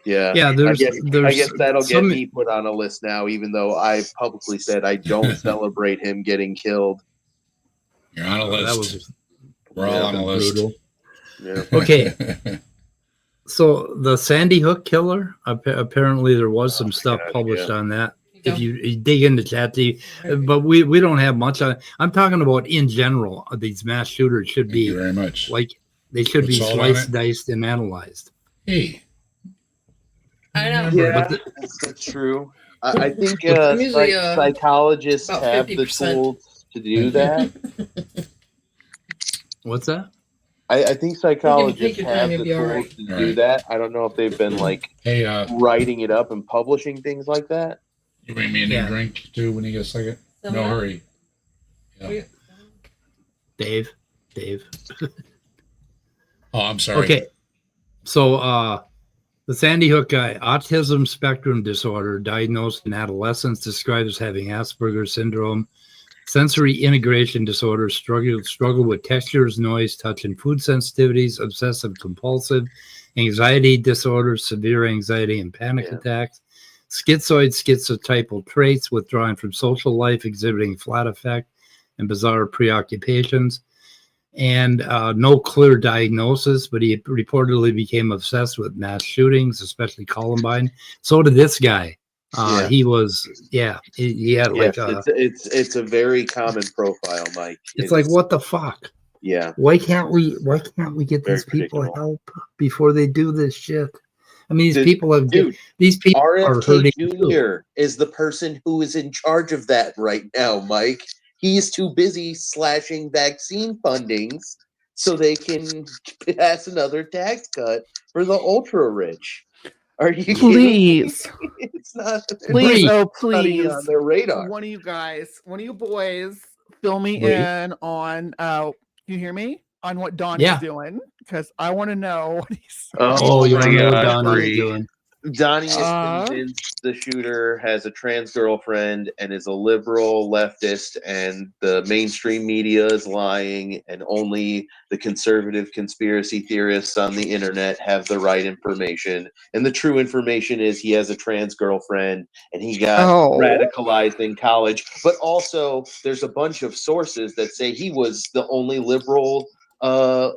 [SPEAKER 4] I guess that'll get me put on a list now, even though I publicly said I don't celebrate him getting killed.
[SPEAKER 3] You're on a list. We're all on a list.
[SPEAKER 1] Brutal. Yeah. Okay. So the Sandy Hook killer, apparently there was some stuff published on that. If you dig into chat, but we don't have much on it. I'm talking about in general. These mass shooters should be
[SPEAKER 3] very much
[SPEAKER 1] like they should be sliced, diced, and analyzed.
[SPEAKER 3] Hey,
[SPEAKER 5] I know.
[SPEAKER 4] Yeah, that's true. I think psychologists have the tools to do that.
[SPEAKER 1] What's that?
[SPEAKER 4] I think psychologists have the tools to do that. I don't know if they've been writing it up and publishing things like that.
[SPEAKER 3] You bring me a new drink too when you get a second. No hurry. Yeah.
[SPEAKER 1] Dave.
[SPEAKER 3] Oh, I'm sorry.
[SPEAKER 1] Okay. So the Sandy Hook guy, autism spectrum disorder, diagnosed in adolescence, described as having Asperger's syndrome. Sensory integration disorder, struggle with textures, noise, touch, and food sensitivities, obsessive compulsive, anxiety disorders, severe anxiety and panic attacks, schizotypal traits, withdrawing from social life, exhibiting flat affect and bizarre preoccupations, and no clear diagnosis, but he reportedly became obsessed with mass shootings, especially Columbine. So did this guy. He was, he had
[SPEAKER 4] it's a very common profile, Mike.
[SPEAKER 1] It's like, what the fuck?
[SPEAKER 4] Yeah.
[SPEAKER 1] Why can't we get these people help before they do this shit? I mean, these people are hurting.
[SPEAKER 4] RFK Jr. is the person who is in charge of that right now, Mike. He's too busy slashing vaccine fundings so they can pass another tax cut for the ultra rich. Are you kidding?
[SPEAKER 5] Please.
[SPEAKER 4] It's not.
[SPEAKER 5] Please,
[SPEAKER 1] Bree.
[SPEAKER 5] oh
[SPEAKER 4] Not even
[SPEAKER 5] please.
[SPEAKER 4] on their radar.
[SPEAKER 5] Please,
[SPEAKER 1] Bree.
[SPEAKER 5] oh
[SPEAKER 4] Not even
[SPEAKER 5] please.
[SPEAKER 4] on their radar.
[SPEAKER 5] One of you guys, one of you boys, fill me
[SPEAKER 1] Bree.
[SPEAKER 5] in on can you hear me? On what Donnie's
[SPEAKER 1] Yeah.
[SPEAKER 5] doing. Because I want to know what he's
[SPEAKER 1] Oh, you
[SPEAKER 4] my
[SPEAKER 1] want to know what
[SPEAKER 4] God,
[SPEAKER 1] Donnie's
[SPEAKER 4] Bree.
[SPEAKER 1] doing?
[SPEAKER 4] Donnie is convinced the shooter has a trans girlfriend and is a liberal leftist, and the mainstream media is lying, and only the conservative conspiracy theorists on the internet have the right information. And the true information is he has a trans girlfriend and he got radicalized in college. But also, there's a bunch of sources that say he was the only liberal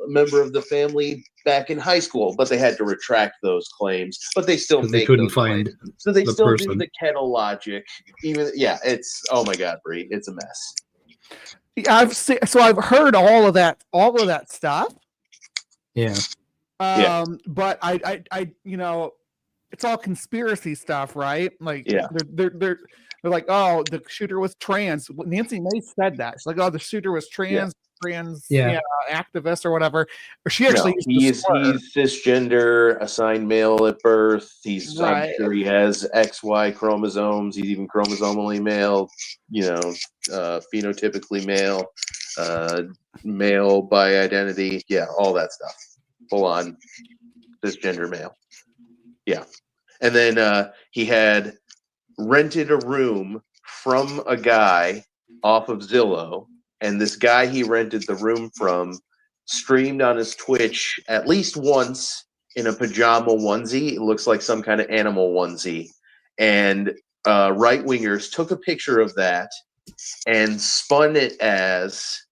[SPEAKER 4] member of the family back in high school, but they had to retract those claims. But they still
[SPEAKER 1] 'Cause
[SPEAKER 4] make
[SPEAKER 1] they couldn't
[SPEAKER 4] those
[SPEAKER 1] find
[SPEAKER 4] claims. So they
[SPEAKER 1] the
[SPEAKER 4] still do
[SPEAKER 1] person.
[SPEAKER 4] the kettle logic. Even it's oh my God, Bree, it's a mess.
[SPEAKER 5] I've heard all of that stuff.
[SPEAKER 1] Yeah.
[SPEAKER 5] But I it's all conspiracy stuff, right? Like they're like, oh, the shooter was trans. Nancy May said that. She's like, oh, the shooter was trans activist or whatever. Or she actually
[SPEAKER 4] he's cisgender, assigned male at birth. I'm sure he has XY chromosomes. He's even chromosomally male, phenotypically male, male by identity. Yeah, all that stuff. Full on cisgender male. Yeah. And then he had rented a room from a guy off of Zillow, and this guy he rented the room from streamed on his Twitch at least once in a pajama onesie. It looks like some kind of animal onesie. And right-wingers took a picture of that and spun it as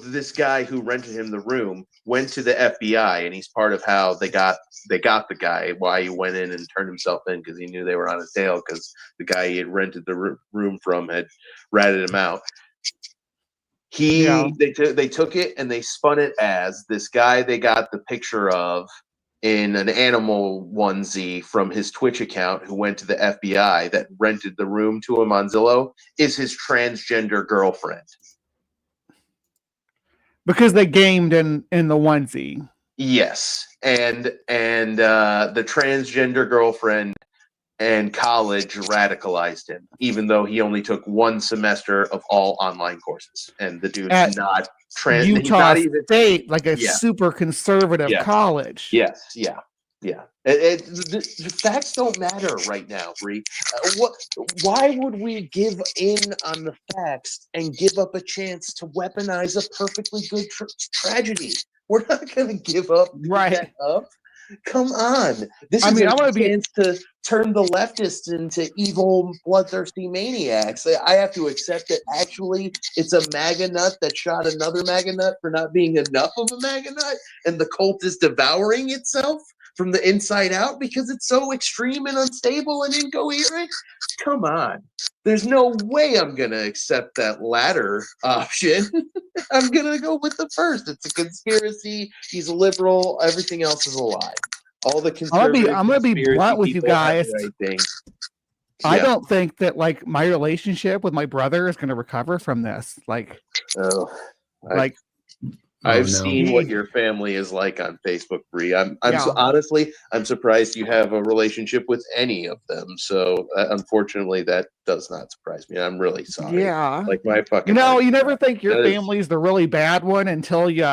[SPEAKER 4] this guy who rented him the room went to the FBI, and he's part of how they got the guy, why he went in and turned himself in, because he knew they were on his tail because the guy he had rented the room from had ratted him out. They took it and they spun it as this guy they got the picture of in an animal onesie from his Twitch account, who went to the FBI that rented the room to him on Zillow, is his transgender girlfriend.
[SPEAKER 5] Because they gamed in the onesie.
[SPEAKER 4] Yes, and the transgender girlfriend and college radicalized him, even though he only took one semester of all online courses, and the dude's not trans.
[SPEAKER 5] Utah State, like a super conservative college.
[SPEAKER 4] Yes, yeah. The facts don't matter right now, Bree. Why would we give in on the facts and give up a chance to weaponize a perfectly good tragedy? We're not going to give up. That up. Come on. This is a chance to turn the leftists into evil, bloodthirsty maniacs. I have to accept that actually it's a MAGA nut that shot another MAGA nut for not being enough of a MAGA nut, and the cult is devouring itself from the inside out because it's so extreme and unstable and incoherent. Come on. There's no way I'm going to accept that latter option. I'm going to go with the first. It's a conspiracy. He's a liberal. Everything else is a lie. All the conservative
[SPEAKER 5] I'm going to be blunt with you guys. I don't think that like my relationship with my brother is going to recover from this.
[SPEAKER 4] I've seen what your family is like on Facebook, Bree. Honestly, I'm surprised you have a relationship with any of them. So unfortunately, that does not surprise me. I'm really sorry.
[SPEAKER 5] Yeah.
[SPEAKER 4] Like my fucking.
[SPEAKER 5] You never think your family's the really bad one until you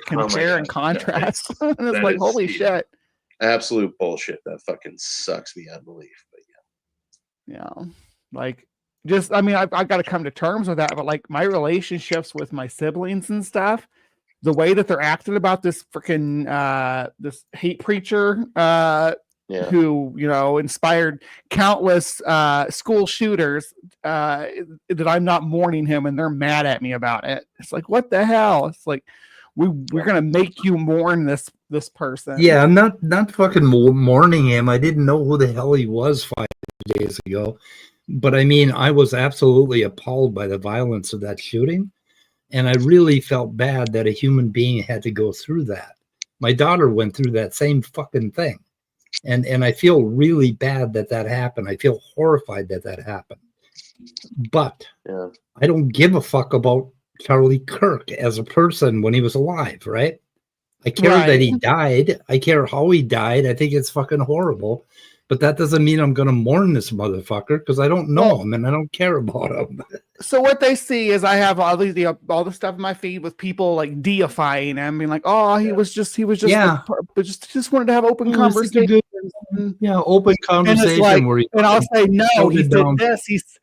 [SPEAKER 5] compare and contrast. And it's like, holy shit.
[SPEAKER 4] Absolute bullshit. That fucking sucks beyond belief. But
[SPEAKER 5] I've got to come to terms with that. But like my relationships with my siblings and stuff, the way that they're acting about this freaking this hate preacher who inspired countless school shooters, that I'm not mourning him and they're mad at me about it. It's like, what the hell? It's like we're gonna make you mourn this person.
[SPEAKER 1] Yeah, I'm not fucking mourning him. I didn't know who the hell he was 5 days ago, but I mean, I was absolutely appalled by the violence of that shooting. And I really felt bad that a human being had to go through that. My daughter went through that same fucking thing. And I feel really bad that happened. I feel horrified that happened. But I don't give a fuck about Charlie Kirk as a person when he was alive, right? I care
[SPEAKER 5] Right.
[SPEAKER 1] that he died. I care how he died. I think it's fucking horrible. But that doesn't mean I'm going to mourn this motherfucker because I don't know him and I don't care about him.
[SPEAKER 5] So what they see is I have all the stuff in my feed with people like deifying him, being like, "Oh, he was just
[SPEAKER 1] Yeah.
[SPEAKER 5] but just wanted to have open
[SPEAKER 1] It was such a
[SPEAKER 5] conversation."
[SPEAKER 1] open conversation
[SPEAKER 5] like,
[SPEAKER 1] where
[SPEAKER 5] and I'll say, "No, he
[SPEAKER 1] down.
[SPEAKER 5] did this.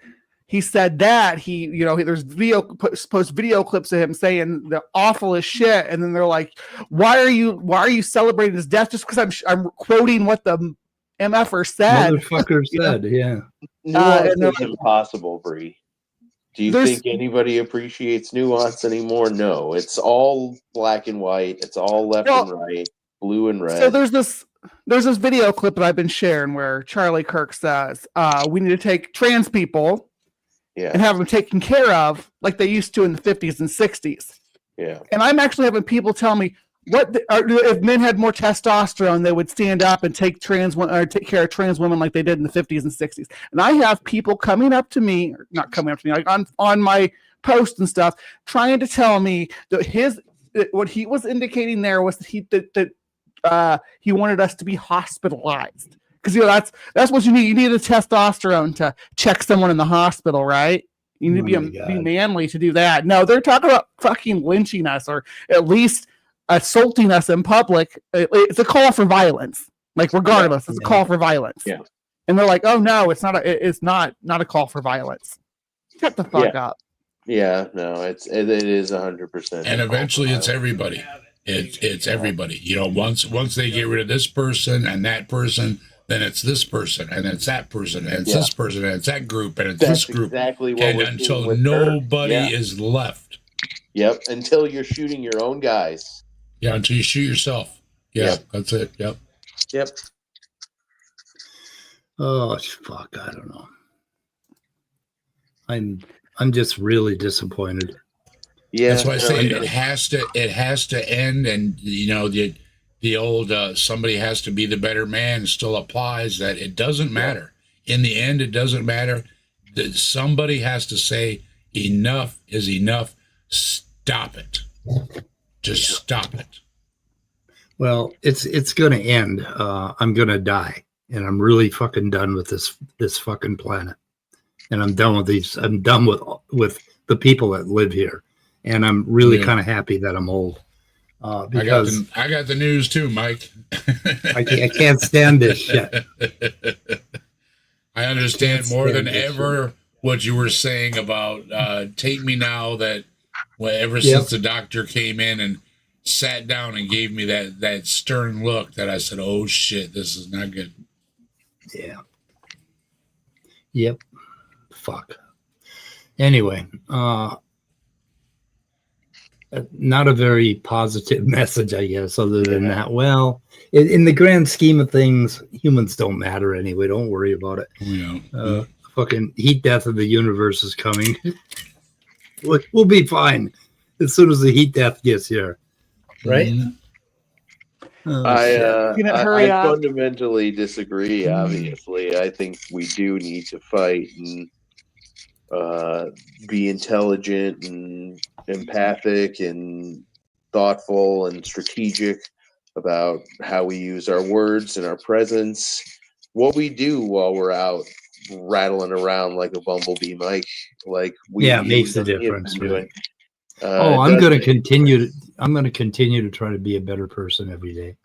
[SPEAKER 5] He said that. There's post video clips of him saying the awfulest shit." And then they're like, "Why are you celebrating his death just because I'm quoting what the MFer said?"
[SPEAKER 1] Motherfucker said, yeah.
[SPEAKER 4] Nuance
[SPEAKER 5] and
[SPEAKER 4] is impossible, Bree. Do you think anybody appreciates nuance anymore? No. It's all black and white. It's all left and right, blue and red.
[SPEAKER 5] So there's this video clip that I've been sharing where Charlie Kirk says, we need to take trans people and have them taken care of like they used to in the 50s and 60s.
[SPEAKER 4] Yeah.
[SPEAKER 5] And I'm actually having people tell me if men had more testosterone, they would stand up and take care of trans women like they did in the 50s and 60s. And I have people coming up to me, or not coming up to me, like on my post and stuff, trying to tell me that what he was indicating there was that he wanted us to be hospitalized. Because that's what you need. You need a testosterone to check someone in the hospital, right? You need to be manly to do that. No, they're talking about fucking lynching us or at least assaulting us in public. It's a call for violence. Like regardless, it's a call for violence.
[SPEAKER 4] Yeah.
[SPEAKER 5] And they're like, "Oh no, it's not a call for violence." Shut the fuck up.
[SPEAKER 4] Yeah, no, it is 100%.
[SPEAKER 3] And eventually, it's everybody. It's everybody. Once they get rid of this person and that person, then it's this person and it's that person and it's this person and it's that group and it's this group.
[SPEAKER 4] Exactly what
[SPEAKER 3] and
[SPEAKER 4] we're
[SPEAKER 3] until
[SPEAKER 4] with
[SPEAKER 3] nobody is left.
[SPEAKER 4] Yep. Until you're shooting your own guys.
[SPEAKER 3] Yeah. Until you shoot yourself. Yeah. That's it. Yep.
[SPEAKER 4] Yep.
[SPEAKER 1] Oh fuck! I don't know. I'm just really disappointed.
[SPEAKER 4] Yeah,
[SPEAKER 3] that's why I say it has to end, and the old somebody has to be the better man still applies. That it doesn't matter in the end. It doesn't matter that somebody has to say enough is enough. Stop it. Just stop it.
[SPEAKER 1] Well, it's going to end. I'm going to die, and I'm really fucking done with this fucking planet. And I'm done with these. I'm done with the people that live here. And I'm really kind of happy that I'm old. Because
[SPEAKER 3] I got the news too, Mike.
[SPEAKER 1] I can't stand this shit.
[SPEAKER 3] I understand more than ever what you were saying about take me now that ever since the doctor came in and sat down and gave me that stern look that I said, oh shit, this is not good.
[SPEAKER 1] Yeah. Yep. Fuck. Anyway, not a very positive message, I guess, other than that. Well, in the grand scheme of things, humans don't matter anyway. Don't worry about it.
[SPEAKER 3] Yeah.
[SPEAKER 1] Fucking heat death of the universe is coming. We'll be fine as soon as the heat death gets here. Right?
[SPEAKER 4] Mm-hmm. I fundamentally disagree, obviously. I think we do need to fight and be intelligent and empathic and thoughtful and strategic about how we use our words and our presence, what we do while we're out rattling around like a bumblebee, Mike. Like
[SPEAKER 1] it makes a difference. Right? I'm going to continue to try to be a better person every day.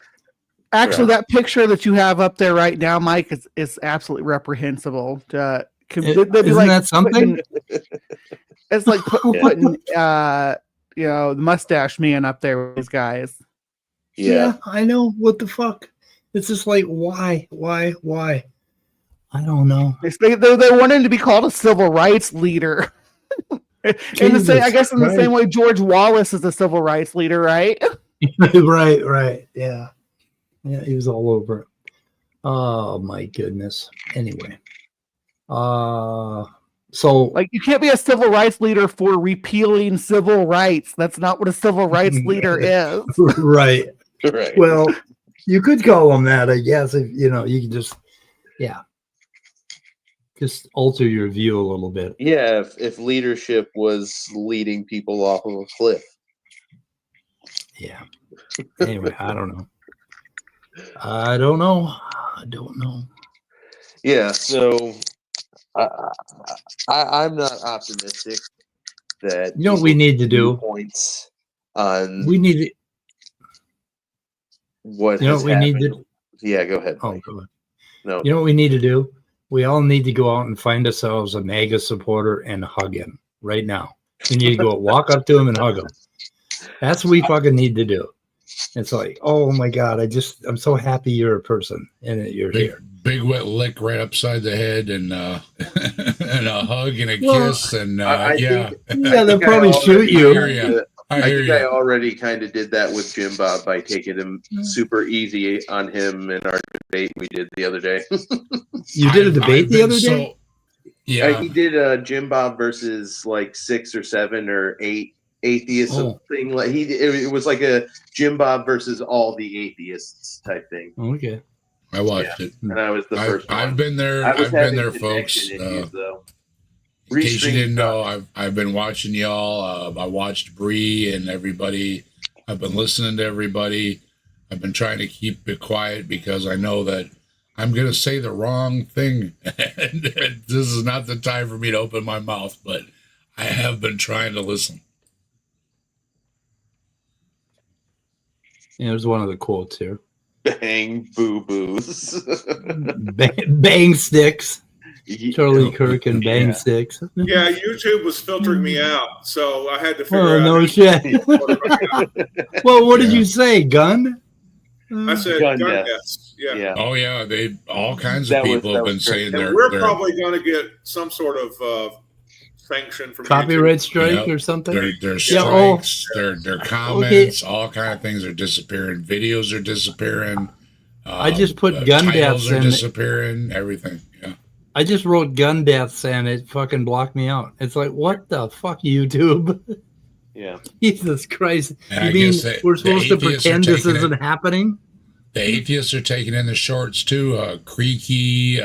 [SPEAKER 5] Actually, that picture that you have up there right now, Mike, is absolutely reprehensible.
[SPEAKER 1] Isn't that something?
[SPEAKER 5] It's like putting the mustache man up there with these guys.
[SPEAKER 1] Yeah, I know. What the fuck? It's just like, why? I don't know.
[SPEAKER 5] They wanted to be called a civil rights leader. I guess in the same way George Wallace is a civil rights leader, right?
[SPEAKER 1] Right. Yeah, he was all over it. Oh my goodness. Anyway. So
[SPEAKER 5] like you can't be a civil rights leader for repealing civil rights. That's not what a civil rights leader is.
[SPEAKER 1] Right. Well, you could call them that, I guess, if you can just alter your view a little bit.
[SPEAKER 4] Yeah, if leadership was leading people off of a cliff.
[SPEAKER 1] Yeah. Anyway, I don't know. I don't know.
[SPEAKER 4] Yeah, so I'm not optimistic that
[SPEAKER 1] You know what we need to do?
[SPEAKER 4] points on
[SPEAKER 1] We need to.
[SPEAKER 4] what
[SPEAKER 1] You know
[SPEAKER 4] has
[SPEAKER 1] what we
[SPEAKER 4] happened.
[SPEAKER 1] need to.
[SPEAKER 4] Yeah, go ahead.
[SPEAKER 1] Oh,
[SPEAKER 4] Mike.
[SPEAKER 1] go ahead.
[SPEAKER 4] No,
[SPEAKER 1] You know what we need to do? We all need to go out and find ourselves a MAGA supporter and hug him right now. We need to go walk up to him and hug him. That's what we fucking need to do. It's like, oh my God, I'm so happy you're a person and that you're here.
[SPEAKER 3] Big wet lick right upside the head and and a hug and a
[SPEAKER 1] Well,
[SPEAKER 3] kiss and
[SPEAKER 4] I
[SPEAKER 3] yeah.
[SPEAKER 4] think,
[SPEAKER 1] Yeah, they'll probably shoot
[SPEAKER 3] I hear
[SPEAKER 1] you.
[SPEAKER 3] ya.
[SPEAKER 4] I
[SPEAKER 3] hear
[SPEAKER 4] think
[SPEAKER 3] ya.
[SPEAKER 4] I already kind of did that with Jim Bob by taking him super easy on him in our debate we did the other day.
[SPEAKER 1] You did a debate the other day?
[SPEAKER 3] So, yeah.
[SPEAKER 4] He did a Jim Bob versus like 6 or 7 or 8 atheists thing. Like it was like a Jim Bob versus all the atheists type thing.
[SPEAKER 1] Okay.
[SPEAKER 3] I watched it.
[SPEAKER 4] And I was the first one.
[SPEAKER 3] I've been there. I've been there, folks. In case you didn't know, I've been watching y'all. I watched Bree and everybody. I've been listening to everybody. I've been trying to keep it quiet because I know that I'm going to say the wrong thing. And this is not the time for me to open my mouth, but I have been trying to listen.
[SPEAKER 1] Yeah, there's one of the quotes here.
[SPEAKER 4] Bang boo-boos.
[SPEAKER 1] Bang sticks. Charlie Kirk and Bang Sticks.
[SPEAKER 2] Yeah, YouTube was filtering me out, so I had to figure out.
[SPEAKER 1] No shit. Well, what did you say? Gun?
[SPEAKER 2] I said gun deaths. Yeah.
[SPEAKER 3] Oh yeah, they all kinds of people have been saying
[SPEAKER 2] we're probably going to get some sort of sanction from
[SPEAKER 1] copyright
[SPEAKER 2] YouTube.
[SPEAKER 1] strike or something.
[SPEAKER 3] Their strikes, their comments, all kind of things are disappearing. Videos are disappearing.
[SPEAKER 1] I just put gun deaths
[SPEAKER 3] are
[SPEAKER 1] in.
[SPEAKER 3] Disappearing. Everything. Yeah.
[SPEAKER 1] I just wrote gun deaths and it fucking blocked me out. It's like, what the fuck, YouTube?
[SPEAKER 4] Yeah.
[SPEAKER 1] Jesus Christ.
[SPEAKER 3] And
[SPEAKER 1] you mean we're supposed to pretend this isn't happening?
[SPEAKER 3] The atheists are taking in the shorts too. Creaky,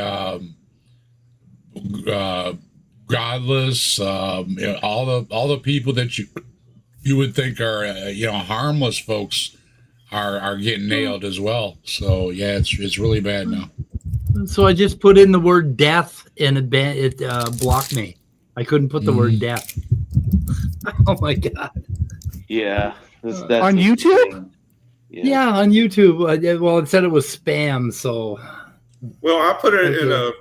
[SPEAKER 3] godless, all the people that you would think are harmless folks are getting nailed as well. So yeah, it's really bad now.
[SPEAKER 1] So I just put in the word death and it blocked me. I couldn't put the word death. Oh my God.
[SPEAKER 4] Yeah. That's
[SPEAKER 5] on YouTube?
[SPEAKER 1] Yeah, on YouTube. Well, it said it was spam, so.
[SPEAKER 2] Well, I put it in a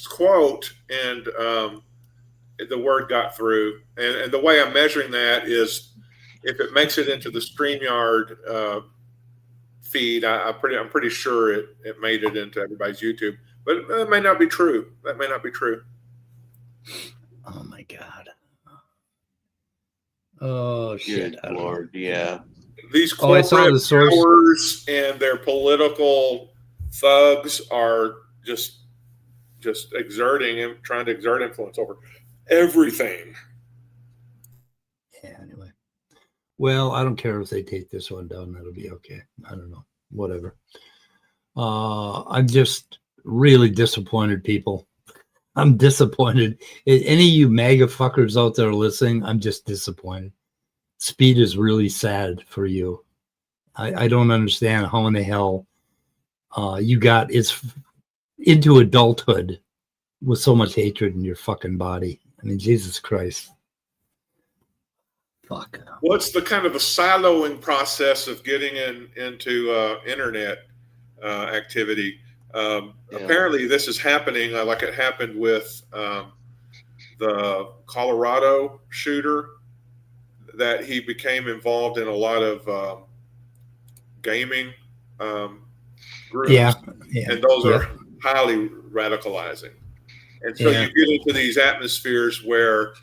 [SPEAKER 2] quote and the word got through. And the way I'm measuring that is if it makes it into the StreamYard feed, I'm pretty sure it made it into everybody's YouTube. But that may not be true. That may not be true.
[SPEAKER 1] Oh my God. Oh shit.
[SPEAKER 4] Good Lord, yeah.
[SPEAKER 2] These corporate powers and their political thugs are just exerting and trying to exert influence over everything.
[SPEAKER 1] Yeah, anyway. Well, I don't care if they take this one down. That'll be okay. I don't know. Whatever. I'm just really disappointed, people. I'm disappointed. Any of you MAGA fuckers out there listening, I'm just disappointed. Speed is really sad for you. I don't understand how in the hell you got into adulthood with so much hatred in your fucking body. I mean, Jesus Christ. Fuck.
[SPEAKER 2] Well, it's the kind of a siloing process of getting into internet activity. Apparently, this is happening like it happened with the Colorado shooter, that he became involved in a lot of gaming groups.
[SPEAKER 1] Yeah.
[SPEAKER 2] And those are highly radicalizing. And so you get into these atmospheres where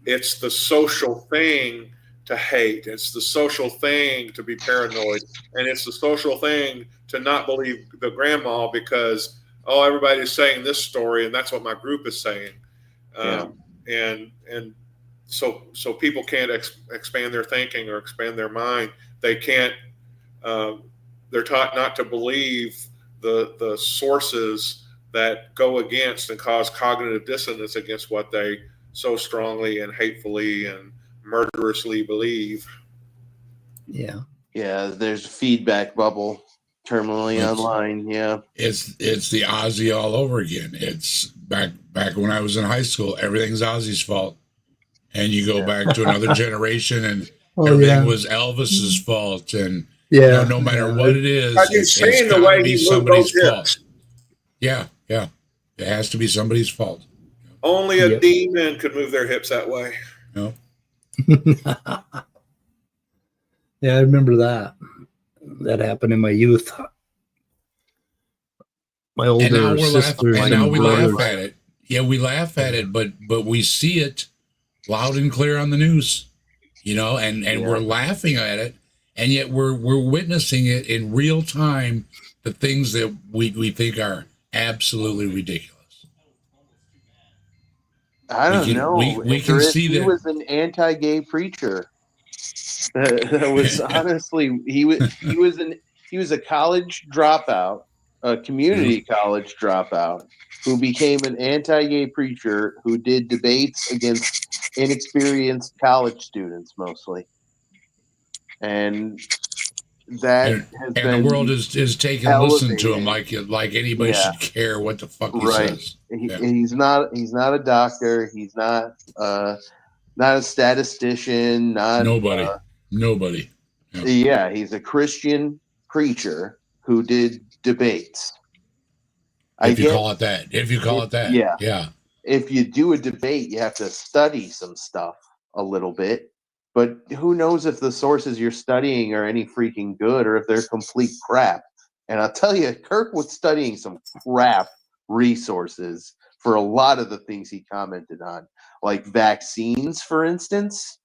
[SPEAKER 2] it's the social thing to hate. It's the social thing to be paranoid. And it's the social thing to not believe the grandma because, everybody's saying this story and that's what my group is saying. And so people can't expand their thinking or expand their mind. They can't, they're taught not to believe the sources that go against and cause cognitive dissonance against what they so strongly and hatefully and murderously believe.
[SPEAKER 1] Yeah.
[SPEAKER 4] Yeah, there's a feedback bubble terminally online. Yeah,
[SPEAKER 3] it's the Ozzy all over again. It's back when I was in high school. Everything's Ozzy's fault, and you go back to another generation, and everything was Elvis's fault, and no matter what it is, it's got to be somebody's fault. Yeah, it has to be somebody's fault.
[SPEAKER 2] Only a demon could move their hips that way.
[SPEAKER 3] No.
[SPEAKER 1] Yeah, I remember that. That happened in my youth. My older sisters
[SPEAKER 3] and now we laugh at it. Yeah, we laugh at it, but we see it loud and clear on the news, and we're laughing at it, and yet we're witnessing it in real time. The things that we think are absolutely ridiculous.
[SPEAKER 4] I don't know.
[SPEAKER 3] We can see that
[SPEAKER 4] he was an anti-gay preacher. That was honestly he was a college dropout, a community college dropout, who became an anti-gay preacher who did debates against inexperienced college students mostly, and that
[SPEAKER 3] the world is taking listen to him like anybody should care what the fuck he says.
[SPEAKER 4] He's not a doctor. He's not a statistician.
[SPEAKER 3] Nobody.
[SPEAKER 4] Yeah, he's a Christian preacher who did debates.
[SPEAKER 3] If you call it that. Yeah.
[SPEAKER 4] If you do a debate, you have to study some stuff a little bit. But who knows if the sources you're studying are any freaking good or if they're complete crap. And I'll tell you, Kirk was studying some crap resources for a lot of the things he commented on, like vaccines, for instance.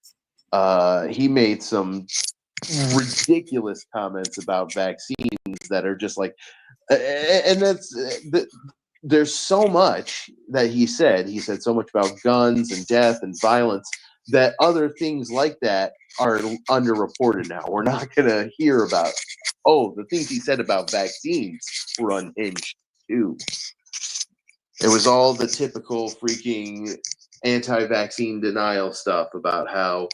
[SPEAKER 4] He made some ridiculous comments about vaccines that are just like, and there's so much that he said. He said so much about guns and death and violence that other things like that are underreported now. We're not going to hear about, the things he said about vaccines were unhinged too. It was all the typical freaking anti-vaccine denial stuff about how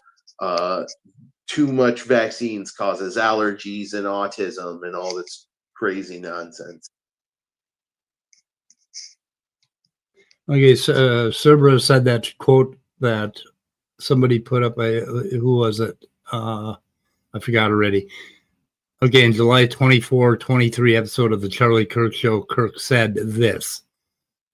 [SPEAKER 4] too much vaccines causes allergies and autism and all this crazy nonsense.
[SPEAKER 1] Okay, so Cerberus said that quote that somebody put up. Who was it? I forgot already. Okay, in July 24, 23 episode of the Charlie Kirk Show, Kirk said this.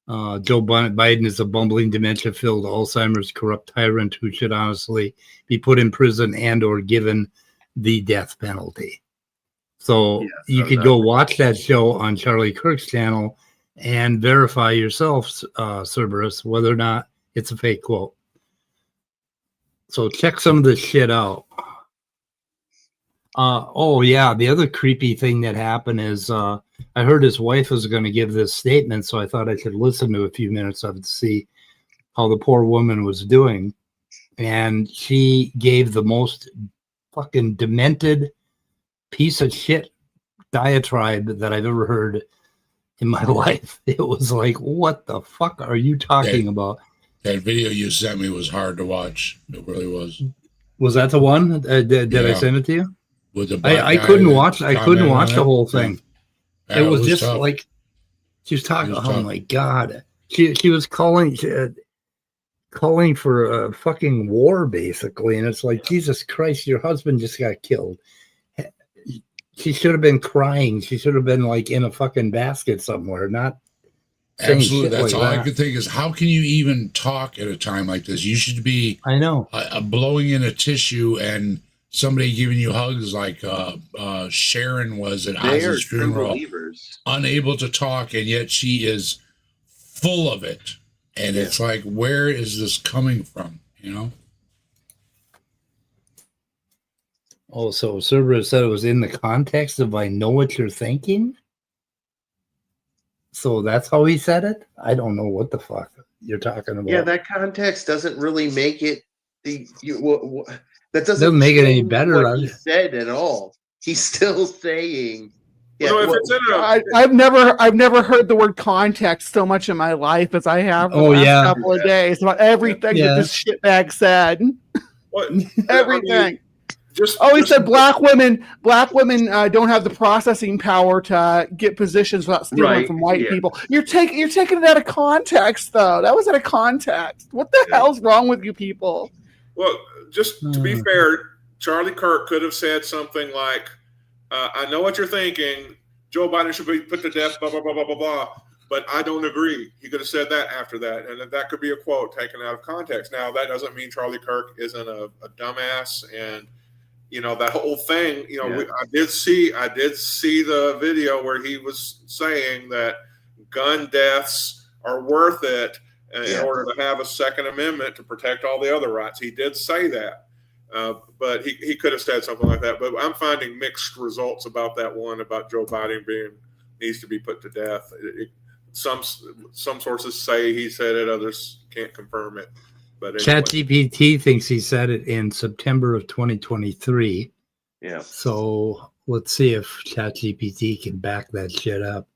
[SPEAKER 1] Joe Biden is a bumbling, dementia-filled, Alzheimer's, corrupt tyrant who should honestly be put in prison and or given the death penalty. So you could go watch that show on Charlie Kirk's channel and verify yourself, Cerberus, whether or not it's a fake quote. So check some of this shit out. The other creepy thing that happened is I heard his wife was going to give this statement, so I thought I could listen to a few minutes of it to see how the poor woman was doing. And she gave the most fucking demented piece of shit diatribe that I've ever heard in my life. It was like, what the fuck are you talking about?
[SPEAKER 3] That video you sent me was hard to watch. It really was.
[SPEAKER 1] Was that the one? Did I send it to you?
[SPEAKER 3] With the
[SPEAKER 1] I couldn't watch. I couldn't watch the whole thing. Yeah, it was just tough. Like she was talking. Oh my god, she was calling for a fucking war basically, and it's like, Jesus Christ, your husband just got killed. She should have been crying. She should have been like in a fucking basket somewhere, not.
[SPEAKER 3] Absolutely, that's all I could think is, how can you even talk at a time like this? You should be,
[SPEAKER 1] I know,
[SPEAKER 3] blowing in a tissue and somebody giving you hugs like Sharon was at Ozzy's funeral, unable to talk, and yet she is full of it. And it's like, where is this coming from?
[SPEAKER 1] Oh, so Cerberus said it was in the context of I know what you're thinking? So that's how he said it? I don't know what the fuck you're talking about.
[SPEAKER 4] Yeah, that context doesn't really make it. That
[SPEAKER 1] doesn't make it any better.
[SPEAKER 4] What he said at all. He's still saying.
[SPEAKER 5] Yeah, I've never heard the word context so much in my life as I have the last couple of days about everything that this shitbag said.
[SPEAKER 2] What?
[SPEAKER 5] Everything. He said black women don't have the processing power to get positions without stealing from white people. You're taking it out of context, though. That was out of context. What the hell's wrong with you people?
[SPEAKER 2] Well, just to be fair, Charlie Kirk could have said something like, I know what you're thinking. Joe Biden should be put to death, blah, blah, blah, blah, blah, blah. But I don't agree. He could have said that after that. And that could be a quote taken out of context. Now, that doesn't mean Charlie Kirk isn't a dumbass. And, that whole thing, I did see the video where he was saying that gun deaths are worth it in order to have a Second Amendment to protect all the other rights. He did say that. But he could have said something like that. But I'm finding mixed results about that one, about Joe Biden needs to be put to death. Some sources say he said it, others can't confirm it. But anyway.
[SPEAKER 1] ChatGPT thinks he said it in September of 2023.
[SPEAKER 4] Yeah.
[SPEAKER 1] So let's see if ChatGPT can back that shit up.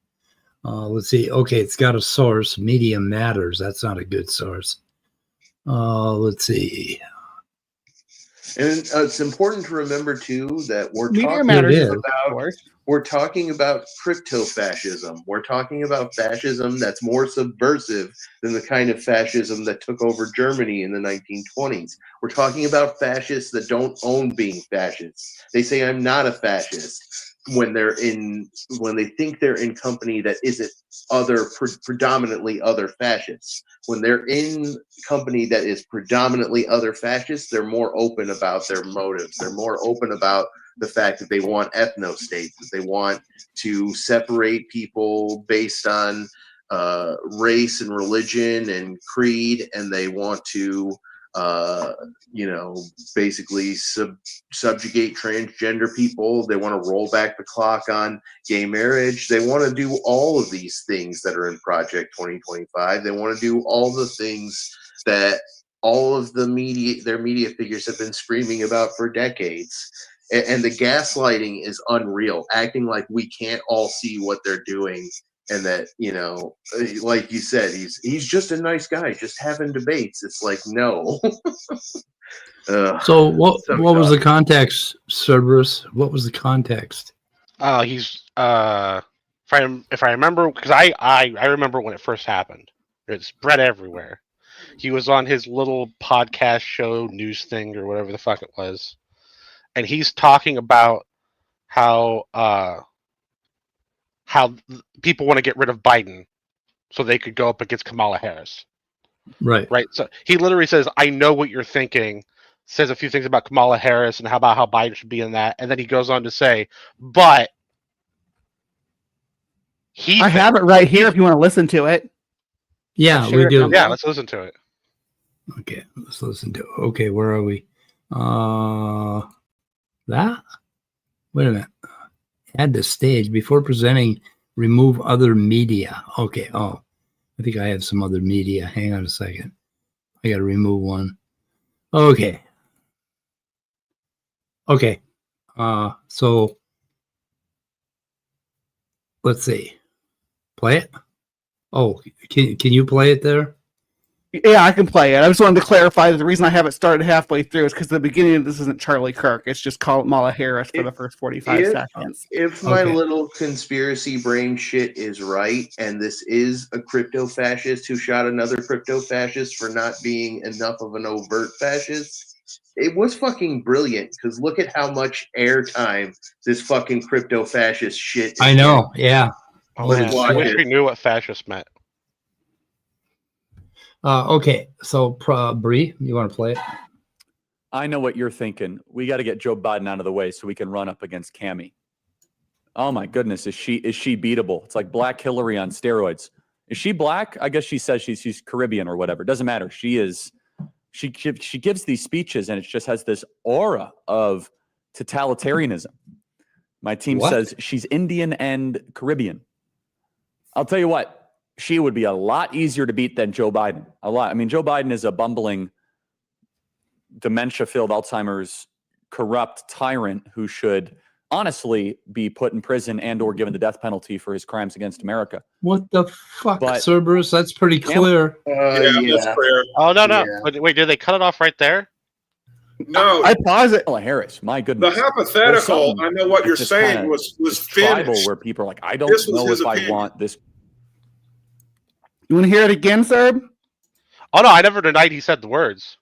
[SPEAKER 1] Let's see. Okay, it's got a source. Media Matters. That's not a good source. Let's see.
[SPEAKER 4] And it's important to remember too that we're talking about crypto-fascism. We're talking about fascism that's more subversive than the kind of fascism that took over Germany in the 1920s. We're talking about fascists that don't own being fascists. They say, I'm not a fascist when they think they're in company that isn't predominantly other fascists. When they're in company that is predominantly other fascists, they're more open about their motives. They're more open about the fact that they want ethno-states, that they want to separate people based on race and religion and creed, and they want to basically subjugate transgender people. They want to roll back the clock on gay marriage. They want to do all of these things that are in Project 2025. They want to do all the things that all of their media figures have been screaming about for decades. And the gaslighting is unreal, acting like we can't all see what they're doing. And that, like you said, he's just a nice guy, just having debates. It's like, no.
[SPEAKER 1] So what was the context, Cerberus? What was the context?
[SPEAKER 6] He's if I remember, because I remember when it first happened. It spread everywhere. He was on his little podcast show, news thing, or whatever the fuck it was, and he's talking about how people want to get rid of Biden so they could go up against Kamala Harris.
[SPEAKER 1] Right.
[SPEAKER 6] So he literally says, I know what you're thinking, says a few things about Kamala Harris and how Biden should be in that. And then he goes on to say, but
[SPEAKER 5] I have it right here if you want to listen to it.
[SPEAKER 1] Yeah, we do.
[SPEAKER 6] Yeah, let's listen to it.
[SPEAKER 1] Okay, let's listen to it. Okay, where are we? That? Wait a minute. Add the stage before presenting. Remove other media. Okay. Oh, I think I have some other media. Hang on a second. I got to remove one. Okay. Okay. So let's see. Play it. Oh, can you play it there?
[SPEAKER 5] Yeah, I can play it. I just wanted to clarify that the reason I have it started halfway through is because the beginning of this isn't Charlie Kirk. It's just Kamala Harris for the first 45 seconds.
[SPEAKER 4] If my little conspiracy brain shit is right, and this is a crypto-fascist who shot another crypto-fascist for not being enough of an overt fascist, it was fucking brilliant, because look at how much airtime this fucking crypto-fascist shit is.
[SPEAKER 1] I know, yeah.
[SPEAKER 6] Oh, man. I wish we knew what fascist meant.
[SPEAKER 1] Okay, so Bree, you want to play it?
[SPEAKER 7] I know what you're thinking. We got to get Joe Biden out of the way so we can run up against Cammie. Oh my goodness, is she beatable? It's like Black Hillary on steroids. Is she black? I guess she says she's Caribbean or whatever. It doesn't matter. She is. She gives these speeches and it just has this aura of totalitarianism. My team says she's Indian and Caribbean. I'll tell you what. She would be a lot easier to beat than Joe Biden. A lot. I mean, Joe Biden is a bumbling, dementia-filled, Alzheimer's, corrupt tyrant who should honestly be put in prison and or given the death penalty for his crimes against America.
[SPEAKER 1] What the fuck, Cerberus? That's pretty clear.
[SPEAKER 2] That's clear.
[SPEAKER 6] Oh, no. Yeah. Wait, did they cut it off right there?
[SPEAKER 2] No,
[SPEAKER 5] I pause it.
[SPEAKER 7] Kamala Harris, my
[SPEAKER 2] the
[SPEAKER 7] goodness.
[SPEAKER 2] hypothetical, I know what you're
[SPEAKER 7] just
[SPEAKER 2] saying
[SPEAKER 7] kinda
[SPEAKER 2] was
[SPEAKER 7] tribal
[SPEAKER 2] finished.
[SPEAKER 7] where people are like, I don't
[SPEAKER 2] This was
[SPEAKER 7] know
[SPEAKER 2] his
[SPEAKER 7] if I
[SPEAKER 2] opinion.
[SPEAKER 7] want this.
[SPEAKER 5] You want to hear it again, sir?
[SPEAKER 6] Oh no, I never denied he said the words.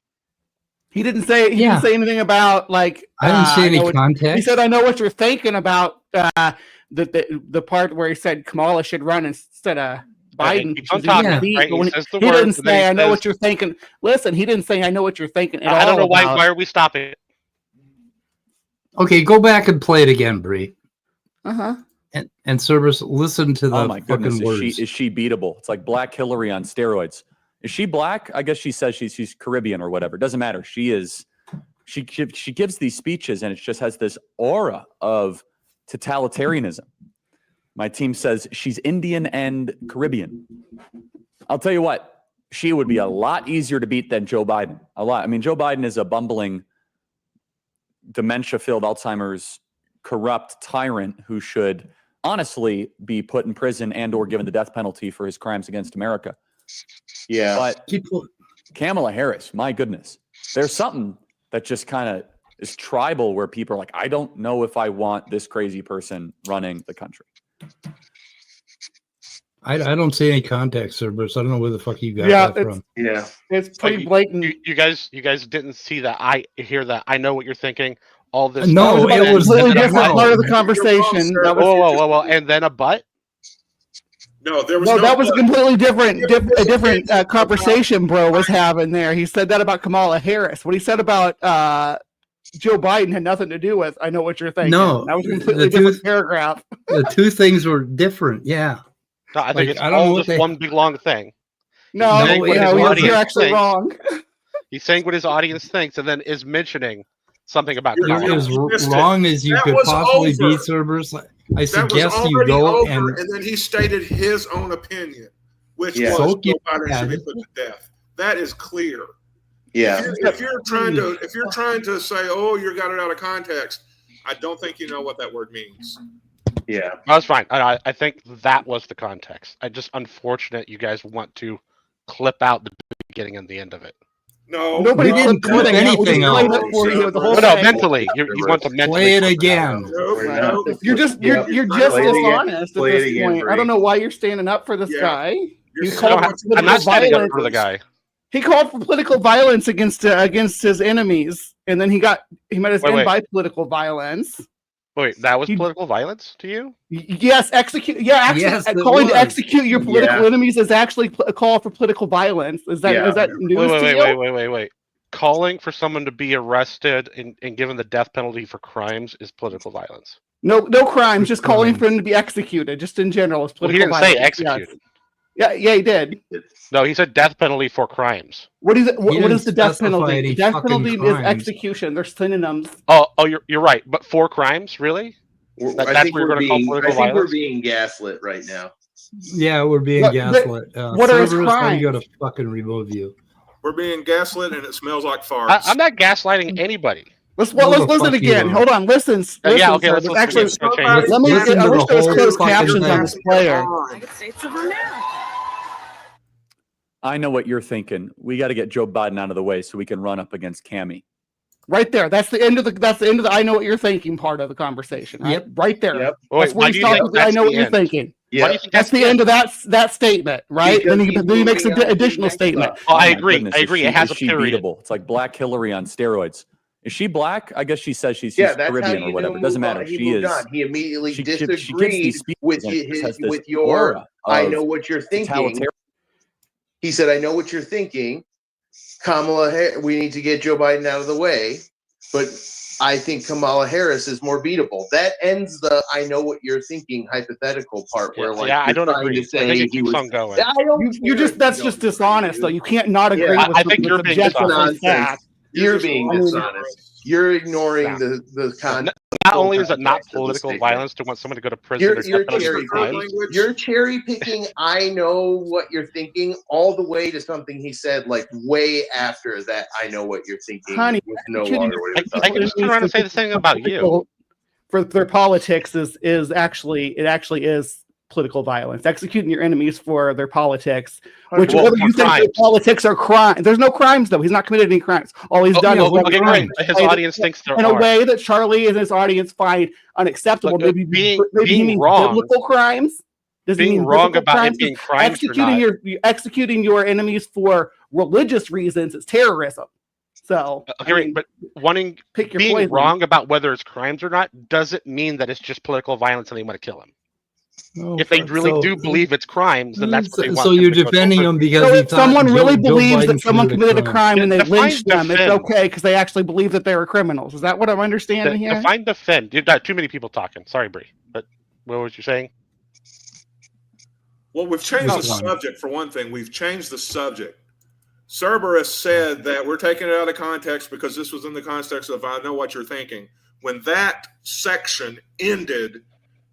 [SPEAKER 5] He didn't say. He didn't say anything about like.
[SPEAKER 1] I didn't see any context.
[SPEAKER 5] He said, "I know what you're thinking about." The part where he said Kamala should run instead of Biden.
[SPEAKER 6] Keep on talking, right?
[SPEAKER 5] He didn't say, "I know what you're thinking." Listen, he didn't say, "I know what you're thinking."
[SPEAKER 6] I don't know why. Why are we stopping?
[SPEAKER 1] Okay, go back and play it again, Bree.
[SPEAKER 5] Uh-huh.
[SPEAKER 1] And Cerberus, listen to the
[SPEAKER 7] Oh my goodness,
[SPEAKER 1] fucking words.
[SPEAKER 7] is she beatable? It's like Black Hillary on steroids. Is she black? I guess she says she's Caribbean or whatever. It doesn't matter. She is. She gives these speeches and it just has this aura of totalitarianism. My team says she's Indian and Caribbean. I'll tell you what, she would be a lot easier to beat than Joe Biden. A lot. I mean, Joe Biden is a bumbling, dementia-filled, Alzheimer's, corrupt tyrant who should honestly be put in prison and or given the death penalty for his crimes against America.
[SPEAKER 4] Yeah.
[SPEAKER 7] But Kamala Harris, my goodness, there's something that just kind of is tribal where people are like, I don't know if I want this crazy person running the country.
[SPEAKER 1] I don't see any context, Cerberus. I don't know where the fuck you got that from.
[SPEAKER 4] Yeah.
[SPEAKER 5] It's pretty blatant.
[SPEAKER 6] You guys didn't see that. I hear that. I know what you're thinking. All this.
[SPEAKER 1] No, it was
[SPEAKER 5] completely different part of the conversation.
[SPEAKER 6] That was, whoa, and then a butt.
[SPEAKER 2] No, there was
[SPEAKER 5] no.
[SPEAKER 2] no
[SPEAKER 5] That was a
[SPEAKER 2] but.
[SPEAKER 5] completely different conversation, bro was having there. He said that about Kamala Harris. What he said about Joe Biden had nothing to do with. I know what you're thinking.
[SPEAKER 1] No,
[SPEAKER 5] that was a completely different paragraph.
[SPEAKER 1] The two things were different. Yeah.
[SPEAKER 6] No, I think
[SPEAKER 1] Like,
[SPEAKER 6] it's
[SPEAKER 1] I don't know
[SPEAKER 6] all
[SPEAKER 1] what
[SPEAKER 6] just one big long thing.
[SPEAKER 5] No, you're actually wrong.
[SPEAKER 6] He's saying what his audience thinks, and then is mentioning something about.
[SPEAKER 1] You're as wrong as you could possibly be, Cerberus. I suggest you go
[SPEAKER 2] and then he stated his own opinion, which was Joe Biden should be put to death. That is clear.
[SPEAKER 4] Yeah.
[SPEAKER 2] If you're trying to say, oh, you got it out of context, I don't think you know what that word means.
[SPEAKER 4] Yeah,
[SPEAKER 6] that's fine. I think that was the context. I just unfortunate you guys want to clip out the beginning and the end of it.
[SPEAKER 2] No,
[SPEAKER 5] nobody
[SPEAKER 1] didn't clip anything out.
[SPEAKER 6] No, mentally, you want to
[SPEAKER 1] play it again.
[SPEAKER 5] You're just dishonest at this point. I don't know why you're standing up for this guy.
[SPEAKER 6] I'm not standing up for the guy.
[SPEAKER 5] He called for political violence against his enemies, and then he met his end by political violence.
[SPEAKER 6] Wait, that was political violence to you?
[SPEAKER 5] Yes, execute. Yeah, actually,
[SPEAKER 1] yes,
[SPEAKER 5] calling to execute your political enemies is actually a call for political violence. Is that news to you?
[SPEAKER 6] Wait. Calling for someone to be arrested and given the death penalty for crimes is political violence.
[SPEAKER 5] No crimes. Just calling for him to be executed, just in general, is political violence.
[SPEAKER 6] He didn't say executed.
[SPEAKER 5] Yes. Yeah, he did.
[SPEAKER 6] No, he said death penalty for crimes.
[SPEAKER 5] What is the death penalty? The death penalty is execution. They're synonyms.
[SPEAKER 6] Oh, you're right. But for crimes, really?
[SPEAKER 4] I think we're being gaslit right now.
[SPEAKER 1] Yeah, we're being gaslit.
[SPEAKER 5] What are his crimes?
[SPEAKER 1] I'm going to fucking remove you.
[SPEAKER 2] We're being gaslit, and it smells like farts.
[SPEAKER 6] I'm not gaslighting anybody.
[SPEAKER 5] Let's listen again. Hold on. Listen.
[SPEAKER 6] Yeah, okay. Let's
[SPEAKER 5] actually. Let me. I wish there was closed captions on this player.
[SPEAKER 8] United States of America.
[SPEAKER 7] I know what you're thinking. We got to get Joe Biden out of the way so we can run up against Cammy.
[SPEAKER 5] Right there. That's the end of the I know what you're thinking part of the conversation. Right?
[SPEAKER 1] Yep.
[SPEAKER 5] Right there.
[SPEAKER 4] Yep.
[SPEAKER 5] That's where he's talking. I know what you're thinking.
[SPEAKER 4] Yeah.
[SPEAKER 5] That's the end of that statement, right? Then he makes an additional statement.
[SPEAKER 6] Oh, I agree. It has a period.
[SPEAKER 7] Beatable. It's like Black Hillary on steroids. Is she black? I guess she says she's Caribbean or whatever. It doesn't matter. She is.
[SPEAKER 4] He immediately disagreed with your. I know what you're thinking. He said, "I know what you're thinking, Kamala. We need to get Joe Biden out of the way, but I think Kamala Harris is more beatable." That ends the "I know what you're thinking" hypothetical part, where
[SPEAKER 6] I don't agree.
[SPEAKER 4] To say
[SPEAKER 6] it keeps on going.
[SPEAKER 5] That's just dishonest, though. You can't not agree with.
[SPEAKER 6] I think you're being
[SPEAKER 4] dishonest. You're being dishonest. You're ignoring the content.
[SPEAKER 6] Not only is it not political violence to want someone to go to prison,
[SPEAKER 4] you're cherry picking. I know what you're thinking, all the way to something he said, like way after that. I know what you're thinking.
[SPEAKER 5] Honey,
[SPEAKER 4] no longer.
[SPEAKER 6] I can just turn around and say the same about you.
[SPEAKER 5] For their politics is actually political violence, executing your enemies for their politics, which
[SPEAKER 6] Well,
[SPEAKER 5] whether you think their
[SPEAKER 6] crimes.
[SPEAKER 5] politics are crime. There's no crimes though. He's not committed any crimes. All he's done is
[SPEAKER 6] okay, great. His audience thinks there
[SPEAKER 5] in
[SPEAKER 6] are.
[SPEAKER 5] a way that Charlie and his audience find unacceptable.
[SPEAKER 6] Look,
[SPEAKER 5] maybe
[SPEAKER 6] being
[SPEAKER 5] he means
[SPEAKER 6] wrong-
[SPEAKER 5] biblical crimes. Does he
[SPEAKER 6] Being
[SPEAKER 5] mean
[SPEAKER 6] wrong
[SPEAKER 5] biblical
[SPEAKER 6] about
[SPEAKER 5] crimes?
[SPEAKER 6] it being crimes or
[SPEAKER 5] Executing your enemies for religious reasons is terrorism. So
[SPEAKER 6] okay, right, but
[SPEAKER 5] pick your
[SPEAKER 6] being
[SPEAKER 5] poison.
[SPEAKER 6] wrong about whether it's crimes or not doesn't mean that it's just political violence and they want to kill him. If they really do believe it's crimes, then that's what they want.
[SPEAKER 1] So you're defending him because
[SPEAKER 5] So
[SPEAKER 1] he
[SPEAKER 5] if
[SPEAKER 1] thought
[SPEAKER 5] someone
[SPEAKER 1] Joe-
[SPEAKER 5] really
[SPEAKER 1] Joe
[SPEAKER 5] believes
[SPEAKER 1] Biden
[SPEAKER 5] that someone committed a crime and they
[SPEAKER 6] Define
[SPEAKER 5] lynched them, it's
[SPEAKER 6] defend.
[SPEAKER 5] okay because they actually believe that they were criminals. Is that what I'm understanding here?
[SPEAKER 6] Define defend. You've got too many people talking. Sorry, Bree. But what was you saying?
[SPEAKER 2] Well, we've changed the
[SPEAKER 1] Which one?
[SPEAKER 2] subject for one thing. We've changed the subject. Cerberus said that we're taking it out of context because this was in the context of I know what you're thinking. When that section ended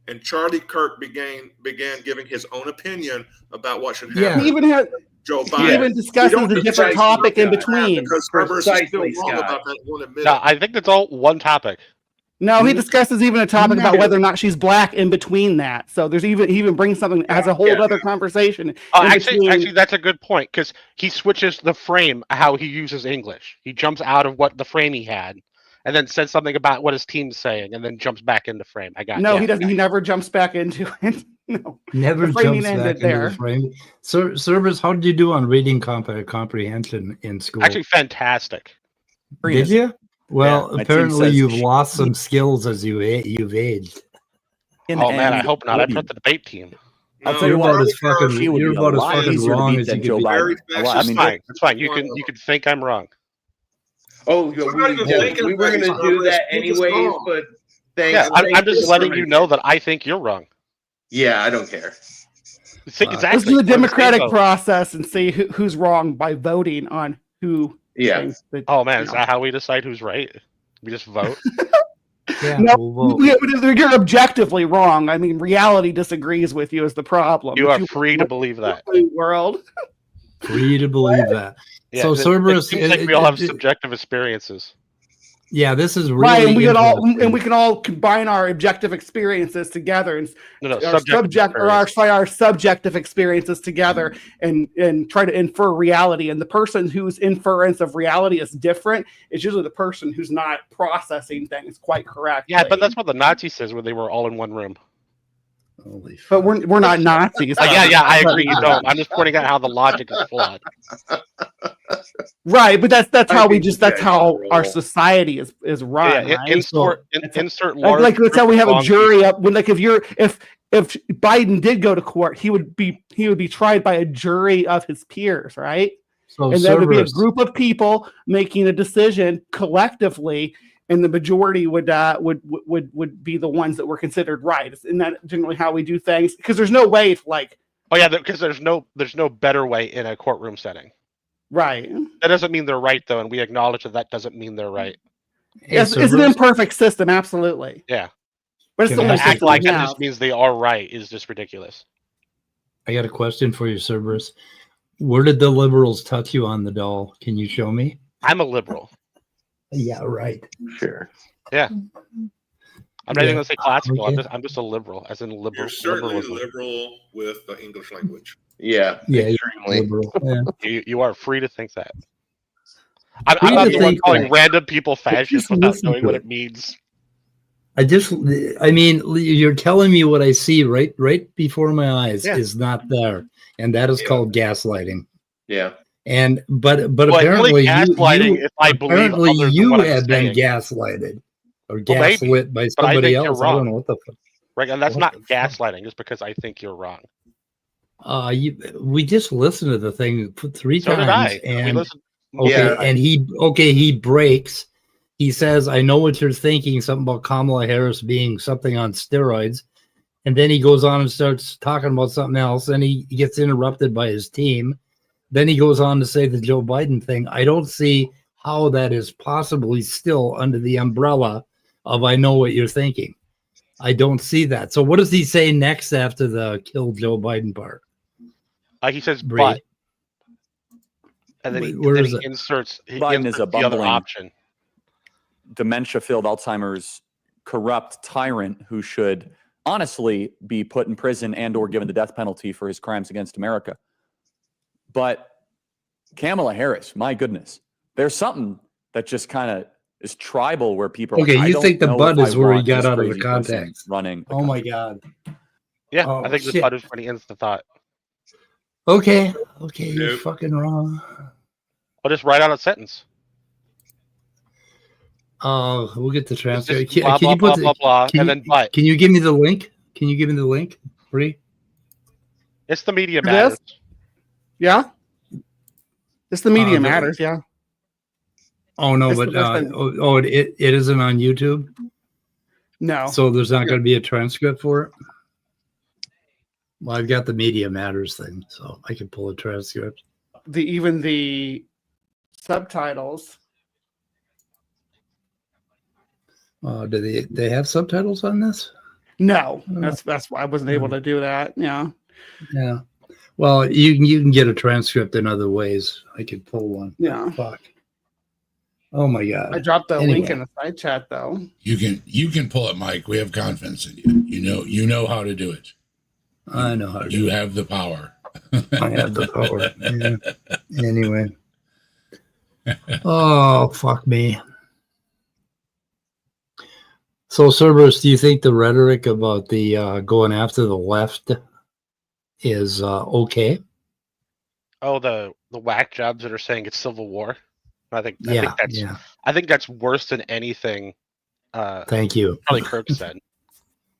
[SPEAKER 2] and Charlie Kirk began giving his own opinion about what should happen.
[SPEAKER 1] Yeah.
[SPEAKER 5] He even had
[SPEAKER 2] Joe
[SPEAKER 5] he
[SPEAKER 2] Biden.
[SPEAKER 5] even discusses a different topic in between.
[SPEAKER 2] Because Cerberus is still
[SPEAKER 8] Precisely,
[SPEAKER 2] wrong
[SPEAKER 8] Scott.
[SPEAKER 2] about that. Won't admit
[SPEAKER 6] No,
[SPEAKER 2] it.
[SPEAKER 6] I think that's all one topic.
[SPEAKER 5] No, he discusses even a topic about whether or not she's black in between that. So he even brings something that has a whole other conversation.
[SPEAKER 6] Oh,
[SPEAKER 5] in
[SPEAKER 6] actually,
[SPEAKER 5] between.
[SPEAKER 6] that's a good point because he switches the frame how he uses English. He jumps out of what the frame he had, and then says something about what his team's saying, and then jumps back into frame.
[SPEAKER 5] He doesn't. He never jumps back into it. No,
[SPEAKER 1] Never
[SPEAKER 5] the framing
[SPEAKER 1] jumps back
[SPEAKER 5] ended
[SPEAKER 1] into
[SPEAKER 5] there.
[SPEAKER 1] the frame. Cerberus, how did you do on reading comprehension in school?
[SPEAKER 6] Actually, fantastic.
[SPEAKER 1] Did you? Well,
[SPEAKER 7] my team
[SPEAKER 1] apparently
[SPEAKER 7] says
[SPEAKER 1] you've
[SPEAKER 7] she-
[SPEAKER 1] lost some skills as you've aged.
[SPEAKER 6] Oh man, I hope not. I put the debate team.
[SPEAKER 7] I'll
[SPEAKER 2] No,
[SPEAKER 7] tell you
[SPEAKER 1] You're
[SPEAKER 7] what,
[SPEAKER 1] about as fucking.
[SPEAKER 7] she would
[SPEAKER 1] You're
[SPEAKER 7] be a
[SPEAKER 1] about as
[SPEAKER 7] lot
[SPEAKER 1] fucking
[SPEAKER 7] easier to
[SPEAKER 1] wrong
[SPEAKER 7] beat
[SPEAKER 1] as
[SPEAKER 7] than
[SPEAKER 1] you
[SPEAKER 7] Joe
[SPEAKER 1] could be.
[SPEAKER 2] Very
[SPEAKER 7] Biden. A lot. I
[SPEAKER 2] fascist.
[SPEAKER 7] mean,
[SPEAKER 6] That's fine. You can think I'm wrong.
[SPEAKER 8] Oh,
[SPEAKER 2] I'm not even thinking
[SPEAKER 8] we were
[SPEAKER 2] about
[SPEAKER 8] going to do
[SPEAKER 2] Cerberus.
[SPEAKER 8] that
[SPEAKER 2] You're just
[SPEAKER 8] anyways,
[SPEAKER 2] wrong.
[SPEAKER 8] but thanks.
[SPEAKER 6] Yeah, I'm
[SPEAKER 8] thanks
[SPEAKER 6] just
[SPEAKER 8] for
[SPEAKER 6] letting you
[SPEAKER 8] the
[SPEAKER 6] know that I think you're wrong.
[SPEAKER 8] Yeah, I don't care.
[SPEAKER 6] Think
[SPEAKER 5] Let's
[SPEAKER 6] exactly.
[SPEAKER 5] do the
[SPEAKER 6] We're on the same
[SPEAKER 5] democratic
[SPEAKER 6] boat.
[SPEAKER 5] process and see who's wrong by voting on who.
[SPEAKER 8] Yeah.
[SPEAKER 5] thinks that,
[SPEAKER 6] Oh man,
[SPEAKER 5] you
[SPEAKER 6] is
[SPEAKER 5] know.
[SPEAKER 6] that how we decide who's right? We just vote.
[SPEAKER 1] Yeah,
[SPEAKER 5] No,
[SPEAKER 1] we'll vote.
[SPEAKER 5] you're objectively wrong. I mean, reality disagrees with you is the problem.
[SPEAKER 6] You
[SPEAKER 5] If
[SPEAKER 6] are free to believe that.
[SPEAKER 5] World.
[SPEAKER 1] Free to believe that.
[SPEAKER 6] Yeah,
[SPEAKER 1] So
[SPEAKER 6] it
[SPEAKER 1] Cerberus,
[SPEAKER 6] seems like we all have subjective experiences.
[SPEAKER 1] yeah, this is really
[SPEAKER 5] Right, and
[SPEAKER 1] interesting.
[SPEAKER 5] we can all combine our objective experiences together and
[SPEAKER 6] No,
[SPEAKER 5] our subjective experiences together and try to infer reality. And the person whose inference of reality is different is usually the person who's not processing things quite correctly.
[SPEAKER 6] Yeah, but that's what the Nazi says when they were all in one room.
[SPEAKER 1] Holy
[SPEAKER 5] But
[SPEAKER 1] fuck.
[SPEAKER 5] we're not Nazis.
[SPEAKER 6] Yeah, I agree. You don't. I'm just pointing out how the logic is flawed.
[SPEAKER 5] Right, but that's
[SPEAKER 8] I
[SPEAKER 5] how we
[SPEAKER 8] think
[SPEAKER 5] just
[SPEAKER 8] you
[SPEAKER 5] that's
[SPEAKER 8] guys
[SPEAKER 5] how
[SPEAKER 8] are
[SPEAKER 5] our
[SPEAKER 8] wrong.
[SPEAKER 5] society is run.
[SPEAKER 6] Yeah,
[SPEAKER 5] right?
[SPEAKER 6] insert large.
[SPEAKER 5] Like that's how we
[SPEAKER 6] group
[SPEAKER 5] have
[SPEAKER 6] of
[SPEAKER 5] a
[SPEAKER 6] wrong
[SPEAKER 5] jury up when if Biden did go to court, he would be tried by a jury of his peers, right?
[SPEAKER 1] So
[SPEAKER 5] And there would be a
[SPEAKER 1] Cerberus,
[SPEAKER 5] group of people making a decision collectively, and the majority would be the ones that were considered right. Isn't that generally how we do things? Because there's no way to
[SPEAKER 6] Oh yeah, because there's no better way in a courtroom setting.
[SPEAKER 5] right.
[SPEAKER 6] That doesn't mean they're right though, and we acknowledge that doesn't mean they're right.
[SPEAKER 1] hey,
[SPEAKER 5] It's an
[SPEAKER 1] Cerberus,
[SPEAKER 5] imperfect system, absolutely.
[SPEAKER 6] Yeah.
[SPEAKER 5] But it's
[SPEAKER 1] Can
[SPEAKER 5] the
[SPEAKER 1] I
[SPEAKER 5] only
[SPEAKER 6] To
[SPEAKER 1] ask
[SPEAKER 6] act
[SPEAKER 5] system
[SPEAKER 6] like
[SPEAKER 5] we
[SPEAKER 6] it
[SPEAKER 5] have.
[SPEAKER 6] just means they are right is just ridiculous.
[SPEAKER 1] I got a question for you, Cerberus. Where did the liberals touch you on the doll? Can you show me?
[SPEAKER 6] I'm a liberal.
[SPEAKER 1] Yeah, right.
[SPEAKER 4] Sure.
[SPEAKER 6] I'm not even
[SPEAKER 1] Yeah.
[SPEAKER 6] gonna say classical.
[SPEAKER 1] Okay.
[SPEAKER 6] I'm just a liberal, as in liberal.
[SPEAKER 2] You're certainly
[SPEAKER 6] liberalism.
[SPEAKER 2] liberal with the English language.
[SPEAKER 4] Yeah.
[SPEAKER 1] Yeah, you're
[SPEAKER 4] Extremely.
[SPEAKER 1] liberal. Yeah.
[SPEAKER 6] You are free to think that. I'm
[SPEAKER 1] Free
[SPEAKER 6] not
[SPEAKER 1] to
[SPEAKER 6] the one
[SPEAKER 1] think
[SPEAKER 6] calling
[SPEAKER 1] that.
[SPEAKER 6] random people fascists
[SPEAKER 1] Just
[SPEAKER 6] without
[SPEAKER 1] listen
[SPEAKER 6] knowing
[SPEAKER 1] to
[SPEAKER 6] what
[SPEAKER 1] it.
[SPEAKER 6] it means.
[SPEAKER 1] I mean, you're telling me what I see right before my eyes
[SPEAKER 6] Yeah.
[SPEAKER 1] is not there, and that is
[SPEAKER 2] Yeah.
[SPEAKER 1] called gaslighting.
[SPEAKER 4] Yeah.
[SPEAKER 1] And but
[SPEAKER 6] Well, it's
[SPEAKER 1] apparently
[SPEAKER 6] only gaslighting
[SPEAKER 1] you
[SPEAKER 6] if I believe
[SPEAKER 1] apparently
[SPEAKER 6] others
[SPEAKER 1] you
[SPEAKER 6] in what I'm
[SPEAKER 1] have been
[SPEAKER 6] saying.
[SPEAKER 1] gaslighted or
[SPEAKER 6] Well, maybe,
[SPEAKER 1] gaslit by
[SPEAKER 6] but I
[SPEAKER 1] somebody
[SPEAKER 6] think you're
[SPEAKER 1] else. I don't
[SPEAKER 6] wrong.
[SPEAKER 1] know what the fuck.
[SPEAKER 6] Right, and that's
[SPEAKER 1] What
[SPEAKER 6] not
[SPEAKER 1] the fuck?
[SPEAKER 6] gaslighting just because I think you're wrong.
[SPEAKER 1] We just listened to the thing 3
[SPEAKER 6] So did
[SPEAKER 1] times,
[SPEAKER 6] I. We
[SPEAKER 1] and
[SPEAKER 6] listened.
[SPEAKER 1] okay,
[SPEAKER 4] Yeah.
[SPEAKER 1] and he breaks. He says, "I know what you're thinking." Something about Kamala Harris being something on steroids, and then he goes on and starts talking about something else. And he gets interrupted by his team. Then he goes on to say the Joe Biden thing. I don't see how that is possibly still under the umbrella of "I know what you're thinking." I don't see that. So what does he say next after the "kill Joe Biden" part?
[SPEAKER 6] He says,
[SPEAKER 1] Bree.
[SPEAKER 6] but. And then
[SPEAKER 1] Where
[SPEAKER 6] he
[SPEAKER 1] is it?
[SPEAKER 6] inserts,
[SPEAKER 7] Biden is a
[SPEAKER 6] the other
[SPEAKER 7] bumbling-
[SPEAKER 6] option.
[SPEAKER 7] Dementia-filled Alzheimer's corrupt tyrant who should honestly be put in prison and or given the death penalty for his crimes against America. But Kamala Harris, my goodness, there's something that just kind of is tribal where people are
[SPEAKER 1] Okay,
[SPEAKER 7] like,
[SPEAKER 1] you think the butt is where he got out of the
[SPEAKER 7] crazy person
[SPEAKER 1] context?
[SPEAKER 7] running.
[SPEAKER 1] Oh my God.
[SPEAKER 6] Yeah,
[SPEAKER 1] Oh,
[SPEAKER 6] I think the
[SPEAKER 1] shit.
[SPEAKER 6] butt is pretty instant thought.
[SPEAKER 1] Okay, you're
[SPEAKER 2] Nope.
[SPEAKER 1] fucking wrong.
[SPEAKER 6] I'll just write out a sentence.
[SPEAKER 1] Oh, we'll get the
[SPEAKER 6] It's
[SPEAKER 1] transcript.
[SPEAKER 6] just blah,
[SPEAKER 1] Can
[SPEAKER 6] blah,
[SPEAKER 1] you
[SPEAKER 6] blah,
[SPEAKER 1] put
[SPEAKER 6] blah, blah,
[SPEAKER 1] can
[SPEAKER 6] and
[SPEAKER 1] you,
[SPEAKER 6] then butt.
[SPEAKER 1] Can you give me the link? Can you give me the link, Bree?
[SPEAKER 6] It's the media
[SPEAKER 5] For
[SPEAKER 6] matters.
[SPEAKER 5] this? Yeah. It's the media
[SPEAKER 1] the-
[SPEAKER 5] matters. Yeah.
[SPEAKER 1] Oh no,
[SPEAKER 5] It's the
[SPEAKER 1] but
[SPEAKER 5] first thing.
[SPEAKER 1] it isn't on YouTube,
[SPEAKER 5] No.
[SPEAKER 1] so there's not going to be a transcript for it. Well, I've got the media matters thing, so I can pull a transcript.
[SPEAKER 5] Even the subtitles.
[SPEAKER 1] Do they have subtitles on this?
[SPEAKER 5] No.
[SPEAKER 1] Oh.
[SPEAKER 5] That's why I wasn't able to do that. Yeah.
[SPEAKER 1] Yeah. Well, you can get a transcript in other ways. I could pull one.
[SPEAKER 5] Yeah.
[SPEAKER 1] Fuck. Oh my God.
[SPEAKER 5] I dropped the
[SPEAKER 1] Anyway.
[SPEAKER 5] link in the side chat though.
[SPEAKER 3] You can pull it, Mike. We have confidence in you. You know how to do it.
[SPEAKER 1] I know how to do
[SPEAKER 3] You
[SPEAKER 1] it.
[SPEAKER 3] have the power.
[SPEAKER 1] I have the power. Yeah. Anyway. Oh, fuck me. So, Cerberus, do you think the rhetoric about the going after the left is okay?
[SPEAKER 6] Oh, the whack jobs that are saying it's civil war. I think
[SPEAKER 1] Yeah.
[SPEAKER 6] that's worse than anything.
[SPEAKER 1] Thank you.
[SPEAKER 6] Charlie Kirk said.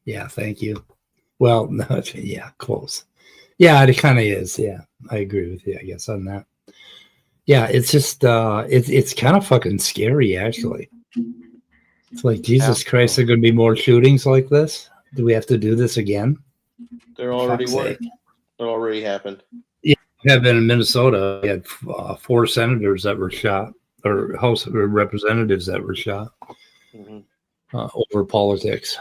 [SPEAKER 1] Yeah, thank you. Well, no, yeah, close. Yeah, it kind of is. Yeah, I agree with you, I guess, on that. Yeah, it's just, it's kind of fucking scary, actually. It's like, Jesus Christ, there are going to be more shootings like this? Do we have to do this again?
[SPEAKER 4] There already
[SPEAKER 1] Fuck's
[SPEAKER 4] were.
[SPEAKER 1] sake.
[SPEAKER 4] It already happened.
[SPEAKER 1] We have been in Minnesota. We had 4 senators that were shot, or House of Representatives that were shot over politics.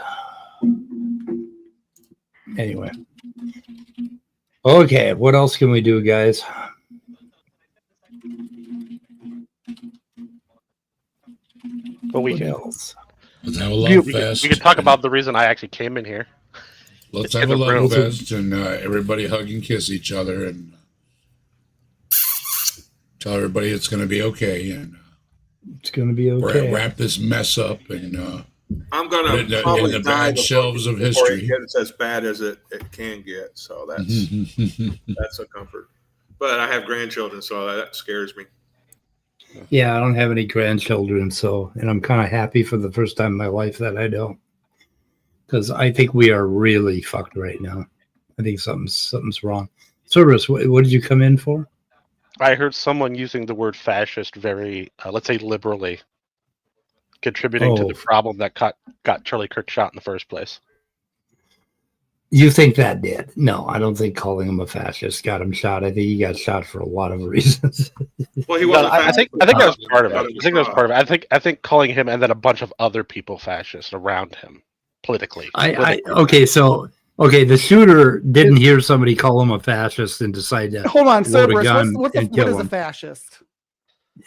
[SPEAKER 1] Anyway. Okay, what else can we do, guys?
[SPEAKER 6] But we
[SPEAKER 1] What
[SPEAKER 6] can,
[SPEAKER 1] else?
[SPEAKER 3] Let's have a love
[SPEAKER 6] we
[SPEAKER 3] fest.
[SPEAKER 6] can talk about the reason I actually came in here.
[SPEAKER 3] Let's
[SPEAKER 6] in
[SPEAKER 3] have a
[SPEAKER 6] the
[SPEAKER 3] love
[SPEAKER 6] room.
[SPEAKER 3] fest and everybody hug and kiss each other and tell everybody it's going to be okay and
[SPEAKER 1] It's going to be okay.
[SPEAKER 3] wrap this mess up and
[SPEAKER 2] I'm
[SPEAKER 3] Put
[SPEAKER 2] gonna
[SPEAKER 3] it in
[SPEAKER 2] probably
[SPEAKER 3] the
[SPEAKER 2] die
[SPEAKER 3] bad
[SPEAKER 2] before
[SPEAKER 3] shelves of
[SPEAKER 2] it
[SPEAKER 3] history.
[SPEAKER 2] gets as bad as it can get. So that's a comfort. But I have grandchildren, so that scares me.
[SPEAKER 1] Yeah, I don't have any grandchildren, and I'm kind of happy for the first time in my life that I don't. Because I think we are really fucked right now. I think something's wrong. Cerberus, what did you come in for?
[SPEAKER 6] I heard someone using the word fascist very, let's say, liberally, contributing to the problem that got Charlie Kirk shot in the first place.
[SPEAKER 1] You think that did? No, I don't think calling him a fascist got him shot. I think he got shot for a lot of reasons.
[SPEAKER 2] Well, he wasn't.
[SPEAKER 6] I think that was part of it. I think calling him and then a bunch of other people fascist around him politically.
[SPEAKER 1] Okay, the shooter didn't hear somebody call him a fascist and decide to
[SPEAKER 5] hold on,
[SPEAKER 1] load a
[SPEAKER 5] Cerberus.
[SPEAKER 1] gun
[SPEAKER 5] What
[SPEAKER 1] and kill
[SPEAKER 5] is a
[SPEAKER 1] him.
[SPEAKER 5] fascist?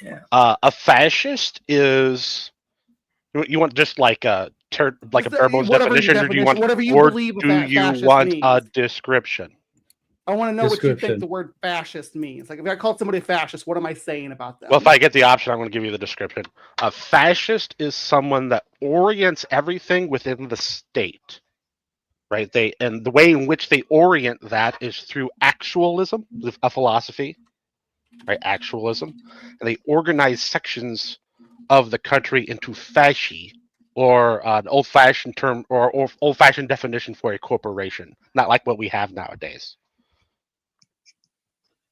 [SPEAKER 1] Yeah.
[SPEAKER 6] A fascist is you want just like a bare bones definition, or do you want,
[SPEAKER 5] whatever you
[SPEAKER 6] or
[SPEAKER 5] believe
[SPEAKER 6] do you
[SPEAKER 5] fascist
[SPEAKER 6] want
[SPEAKER 5] means.
[SPEAKER 6] a description?
[SPEAKER 5] I want to know what you
[SPEAKER 1] Description.
[SPEAKER 5] think the word fascist means. Like, if I called somebody a fascist, what am I saying about them?
[SPEAKER 6] Well, if I get the option, I'm going to give you the description. A fascist is someone that orients everything within the state, right? And the way in which they orient that is through actualism, a philosophy, right? Actualism, and they organize sections of the country into fasci, or an old-fashioned term, or old-fashioned definition for a corporation, not like what we have nowadays.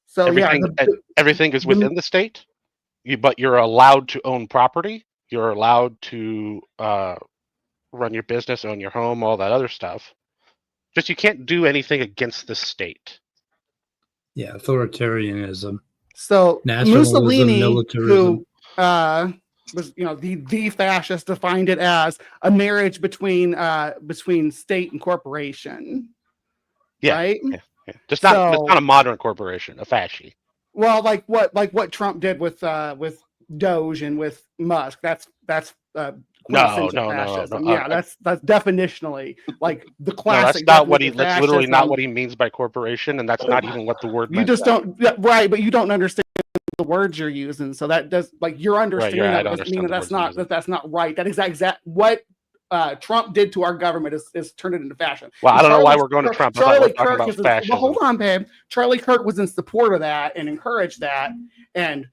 [SPEAKER 5] So
[SPEAKER 6] everything is within the state, but you're allowed to own property. You're allowed to run your business, own your home, all that other stuff. Just you can't do anything against the state.
[SPEAKER 1] Yeah, authoritarianism.
[SPEAKER 5] So
[SPEAKER 1] Nationalism,
[SPEAKER 5] Mussolini,
[SPEAKER 1] militarism.
[SPEAKER 5] who was the fascist, defined it as a marriage between state and corporation.
[SPEAKER 6] Yeah,
[SPEAKER 5] right.
[SPEAKER 6] Yeah. Just not a modern corporation, a fasci.
[SPEAKER 5] Well, like what Trump did with Doge and with Musk. That's
[SPEAKER 6] No.
[SPEAKER 5] fascism. Yeah, that's definitionally like the classic.
[SPEAKER 6] No, that's not what he.
[SPEAKER 5] definition of
[SPEAKER 6] That's literally not
[SPEAKER 5] fascism.
[SPEAKER 6] what he means by corporation, and that's not even what the word.
[SPEAKER 5] You
[SPEAKER 6] meant.
[SPEAKER 5] just don't right, but you don't understand the words you're using. So that does like your understanding
[SPEAKER 6] Right,
[SPEAKER 5] of it doesn't mean that that's not right. That is exact what Trump did to our government is turn it into fashion.
[SPEAKER 6] Well,
[SPEAKER 5] And
[SPEAKER 6] I don't know why we're going to Trump. I thought we were talking about fascism.
[SPEAKER 5] Well, hold on, babe. Charlie Kirk was in support of that and encouraged that and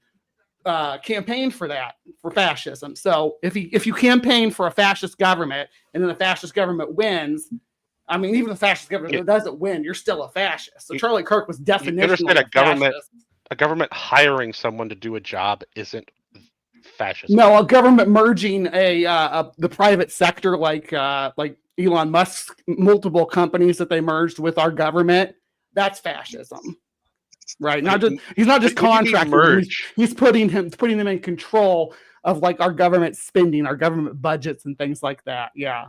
[SPEAKER 5] campaigned for that, for fascism. So if you campaign for a fascist government and then the fascist government wins, I mean, even the fascist government doesn't win, you're still a fascist. So Charlie Kirk was definitionally
[SPEAKER 6] a government hiring someone to do a job isn't fascism.
[SPEAKER 5] No, a government merging the private sector, like Elon Musk's multiple companies that they merged with our government, that's fascism, right? He's not just contracting. He's putting them in control of like our government spending, our government budgets, and things like that. Yeah,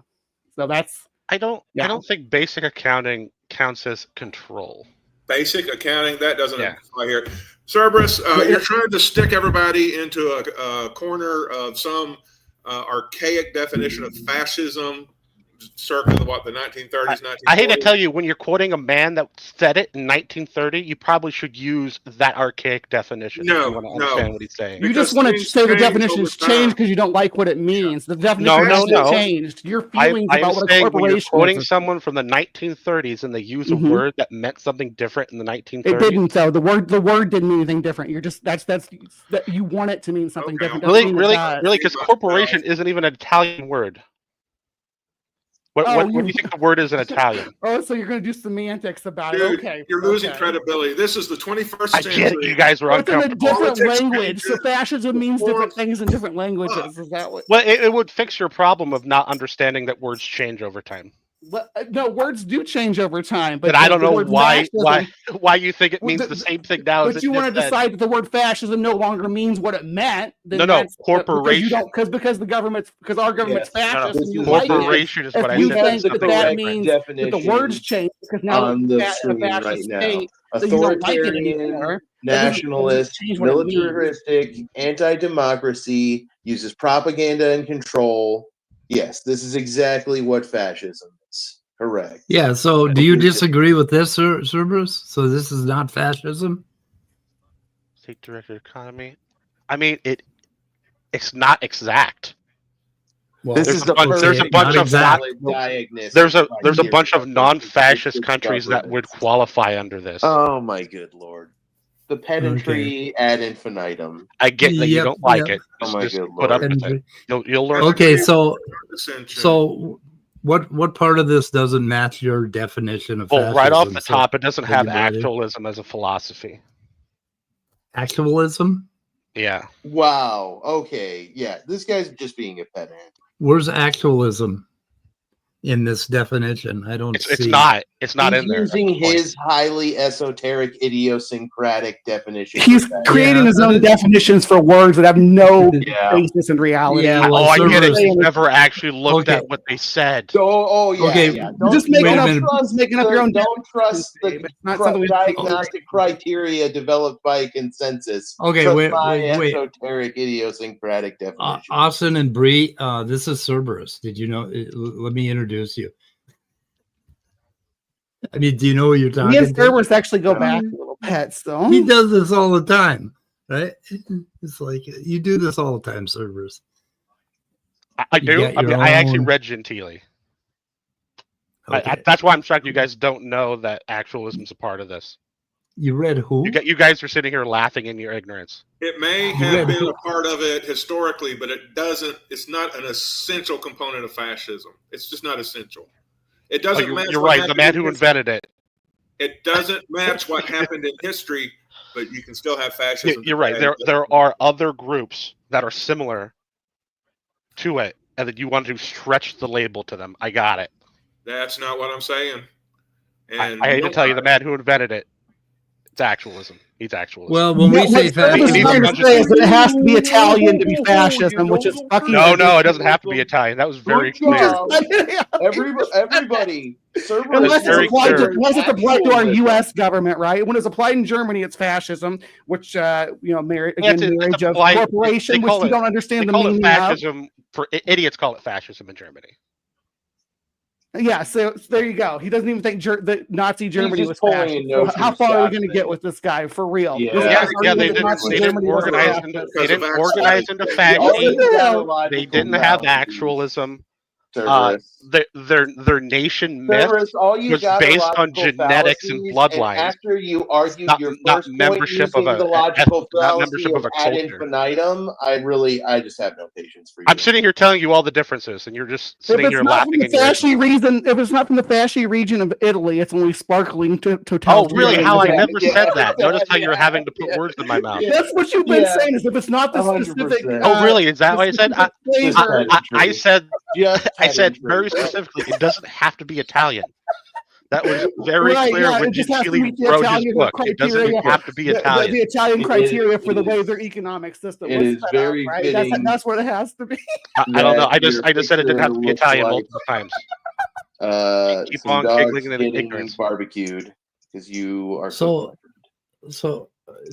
[SPEAKER 5] so that's.
[SPEAKER 6] I don't think basic accounting counts as control.
[SPEAKER 2] Basic accounting, that doesn't apply here. Cerberus, you're trying to stick everybody into a corner of some archaic definition of fascism, circa the 1930s, 1940s.
[SPEAKER 6] I hate to tell you, when you're quoting a man that said it in 1930, you probably should use that archaic definition. If you want to understand what he's saying.
[SPEAKER 5] You just want to say the definition's changed because you don't like what it means. The definition has changed. Your feelings about what a corporation
[SPEAKER 6] when you're quoting someone from the 1930s and they use a word that meant something different in the 1930s.
[SPEAKER 5] It didn't, though. The word didn't mean anything different. You're just that you want it to mean something different.
[SPEAKER 6] Really, because corporation isn't even an Italian word. What do you think the word is in Italian?
[SPEAKER 5] Oh, so you're going to do semantics about it. Okay.
[SPEAKER 2] You're losing credibility. This is the 21st century.
[SPEAKER 6] I get it. You guys were uncomfortable.
[SPEAKER 5] It's in a different language. So fascism means different things in different languages. Is that what?
[SPEAKER 6] Well, it would fix your problem of not understanding that words change over time.
[SPEAKER 5] No, words do change over time.
[SPEAKER 6] But I don't know why you think it means the same thing now.
[SPEAKER 5] But you want to decide that the word fascism no longer means what it meant.
[SPEAKER 6] No, corporation.
[SPEAKER 5] Because our government's fascist.
[SPEAKER 6] And you corporation is what I said.
[SPEAKER 5] You think that means that the words change because now
[SPEAKER 4] on the screen right now. Authoritarian, nationalist, militaristic, anti-democracy, uses propaganda and control. Yes, this is exactly what fascism is. Correct.
[SPEAKER 1] Yeah, so do you disagree with this, Cerberus? So this is not fascism?
[SPEAKER 6] State-directed economy. I mean, it's not exact.
[SPEAKER 4] Well, there's a
[SPEAKER 6] bunch of non-fascist countries that would qualify under this.
[SPEAKER 4] Oh my good lord. The pedantry ad infinitum.
[SPEAKER 6] I get that you don't like it.
[SPEAKER 4] Oh my good
[SPEAKER 6] put up with it. You'll learn.
[SPEAKER 1] Okay, so what part of this doesn't match your definition of fascism?
[SPEAKER 6] Well, right off the top, it doesn't have actualism as a philosophy.
[SPEAKER 1] Actualism?
[SPEAKER 6] Yeah.
[SPEAKER 4] Wow. Okay. Yeah. This guy's just being a pedant.
[SPEAKER 1] Where's actualism in this definition? I don't see.
[SPEAKER 6] It's not in there.
[SPEAKER 4] He's using his highly esoteric, idiosyncratic definition.
[SPEAKER 5] He's creating his own definitions for words that have no basis in reality.
[SPEAKER 1] Yeah,
[SPEAKER 6] well, I get it. He's never actually looked at what they said.
[SPEAKER 4] Yeah.
[SPEAKER 5] Just making up your own.
[SPEAKER 4] Don't trust the diagnostic criteria developed by consensus.
[SPEAKER 1] Okay, wait.
[SPEAKER 4] Esoteric, idiosyncratic definition.
[SPEAKER 1] Austin and Bree, this is Cerberus. Did you know? Let me introduce you. I mean, do you know what you're talking about?
[SPEAKER 5] Me and Cerberus actually go back a little bit, so
[SPEAKER 1] he does this all the time, right? It's like you do this all the time, Cerberus.
[SPEAKER 6] I do. I actually read Gentili.
[SPEAKER 1] Okay.
[SPEAKER 6] That's why I'm shocked you guys don't know that actualism's a part of this.
[SPEAKER 1] You read who?
[SPEAKER 6] You guys are sitting here laughing in your ignorance.
[SPEAKER 2] It may have been a part of it historically, but it's not an essential component of fascism. It's just not essential. It doesn't match.
[SPEAKER 6] You're right. The man who invented it.
[SPEAKER 2] It doesn't match what happened in history, but you can still have fascism.
[SPEAKER 6] You're right. There are other groups that are similar to it, and that you want to stretch the label to them. I got it.
[SPEAKER 2] That's not what I'm saying. And
[SPEAKER 6] I hate to tell you, the man who invented it It's actualism. He's actualism.
[SPEAKER 1] Well, when we say
[SPEAKER 5] fascism, it has to be Italian to be fascism, which is fucking.
[SPEAKER 6] No, it doesn't have to be Italian. That was very clear.
[SPEAKER 4] Everybody.
[SPEAKER 5] Unless it's applied to our U.S. government, right? When it's applied in Germany, it's fascism, which marriage of corporation, which you don't understand the meaning
[SPEAKER 6] fascism of. For idiots, call it fascism in Germany.
[SPEAKER 5] Yeah, so there you go. He doesn't even think that Nazi Germany was fascist. So how far are we going to get with this guy for real?
[SPEAKER 6] Yeah, they didn't organize into fascism. They didn't have actualism. Their nation myth was based on genetics and bloodlines.
[SPEAKER 4] After you argued your first
[SPEAKER 6] membership of a culture.
[SPEAKER 4] Infinitum, I just have no patience for you.
[SPEAKER 6] I'm sitting here telling you all the differences, and you're just sitting here laughing.
[SPEAKER 5] If it's not from the Fasci region of Italy, it's only sparkling totalitarian.
[SPEAKER 6] Oh, really? How I never said that. Notice how you're having to put words in my mouth.
[SPEAKER 5] That's what you've been saying. Is if it's not the 100%. Specific.
[SPEAKER 6] Oh, really? Is that what I said? I said very specifically, it doesn't have to be Italian. That was very clear when Gentili wrote his book. It doesn't have to be Italian.
[SPEAKER 5] The Italian criteria for the way their economic system
[SPEAKER 4] is very fitting.
[SPEAKER 5] That's what it has to be.
[SPEAKER 6] I don't know. I just said it didn't have to be Italian multiple times.
[SPEAKER 4] Keep on giggling in ignorance. Barbecued because you are
[SPEAKER 1] so.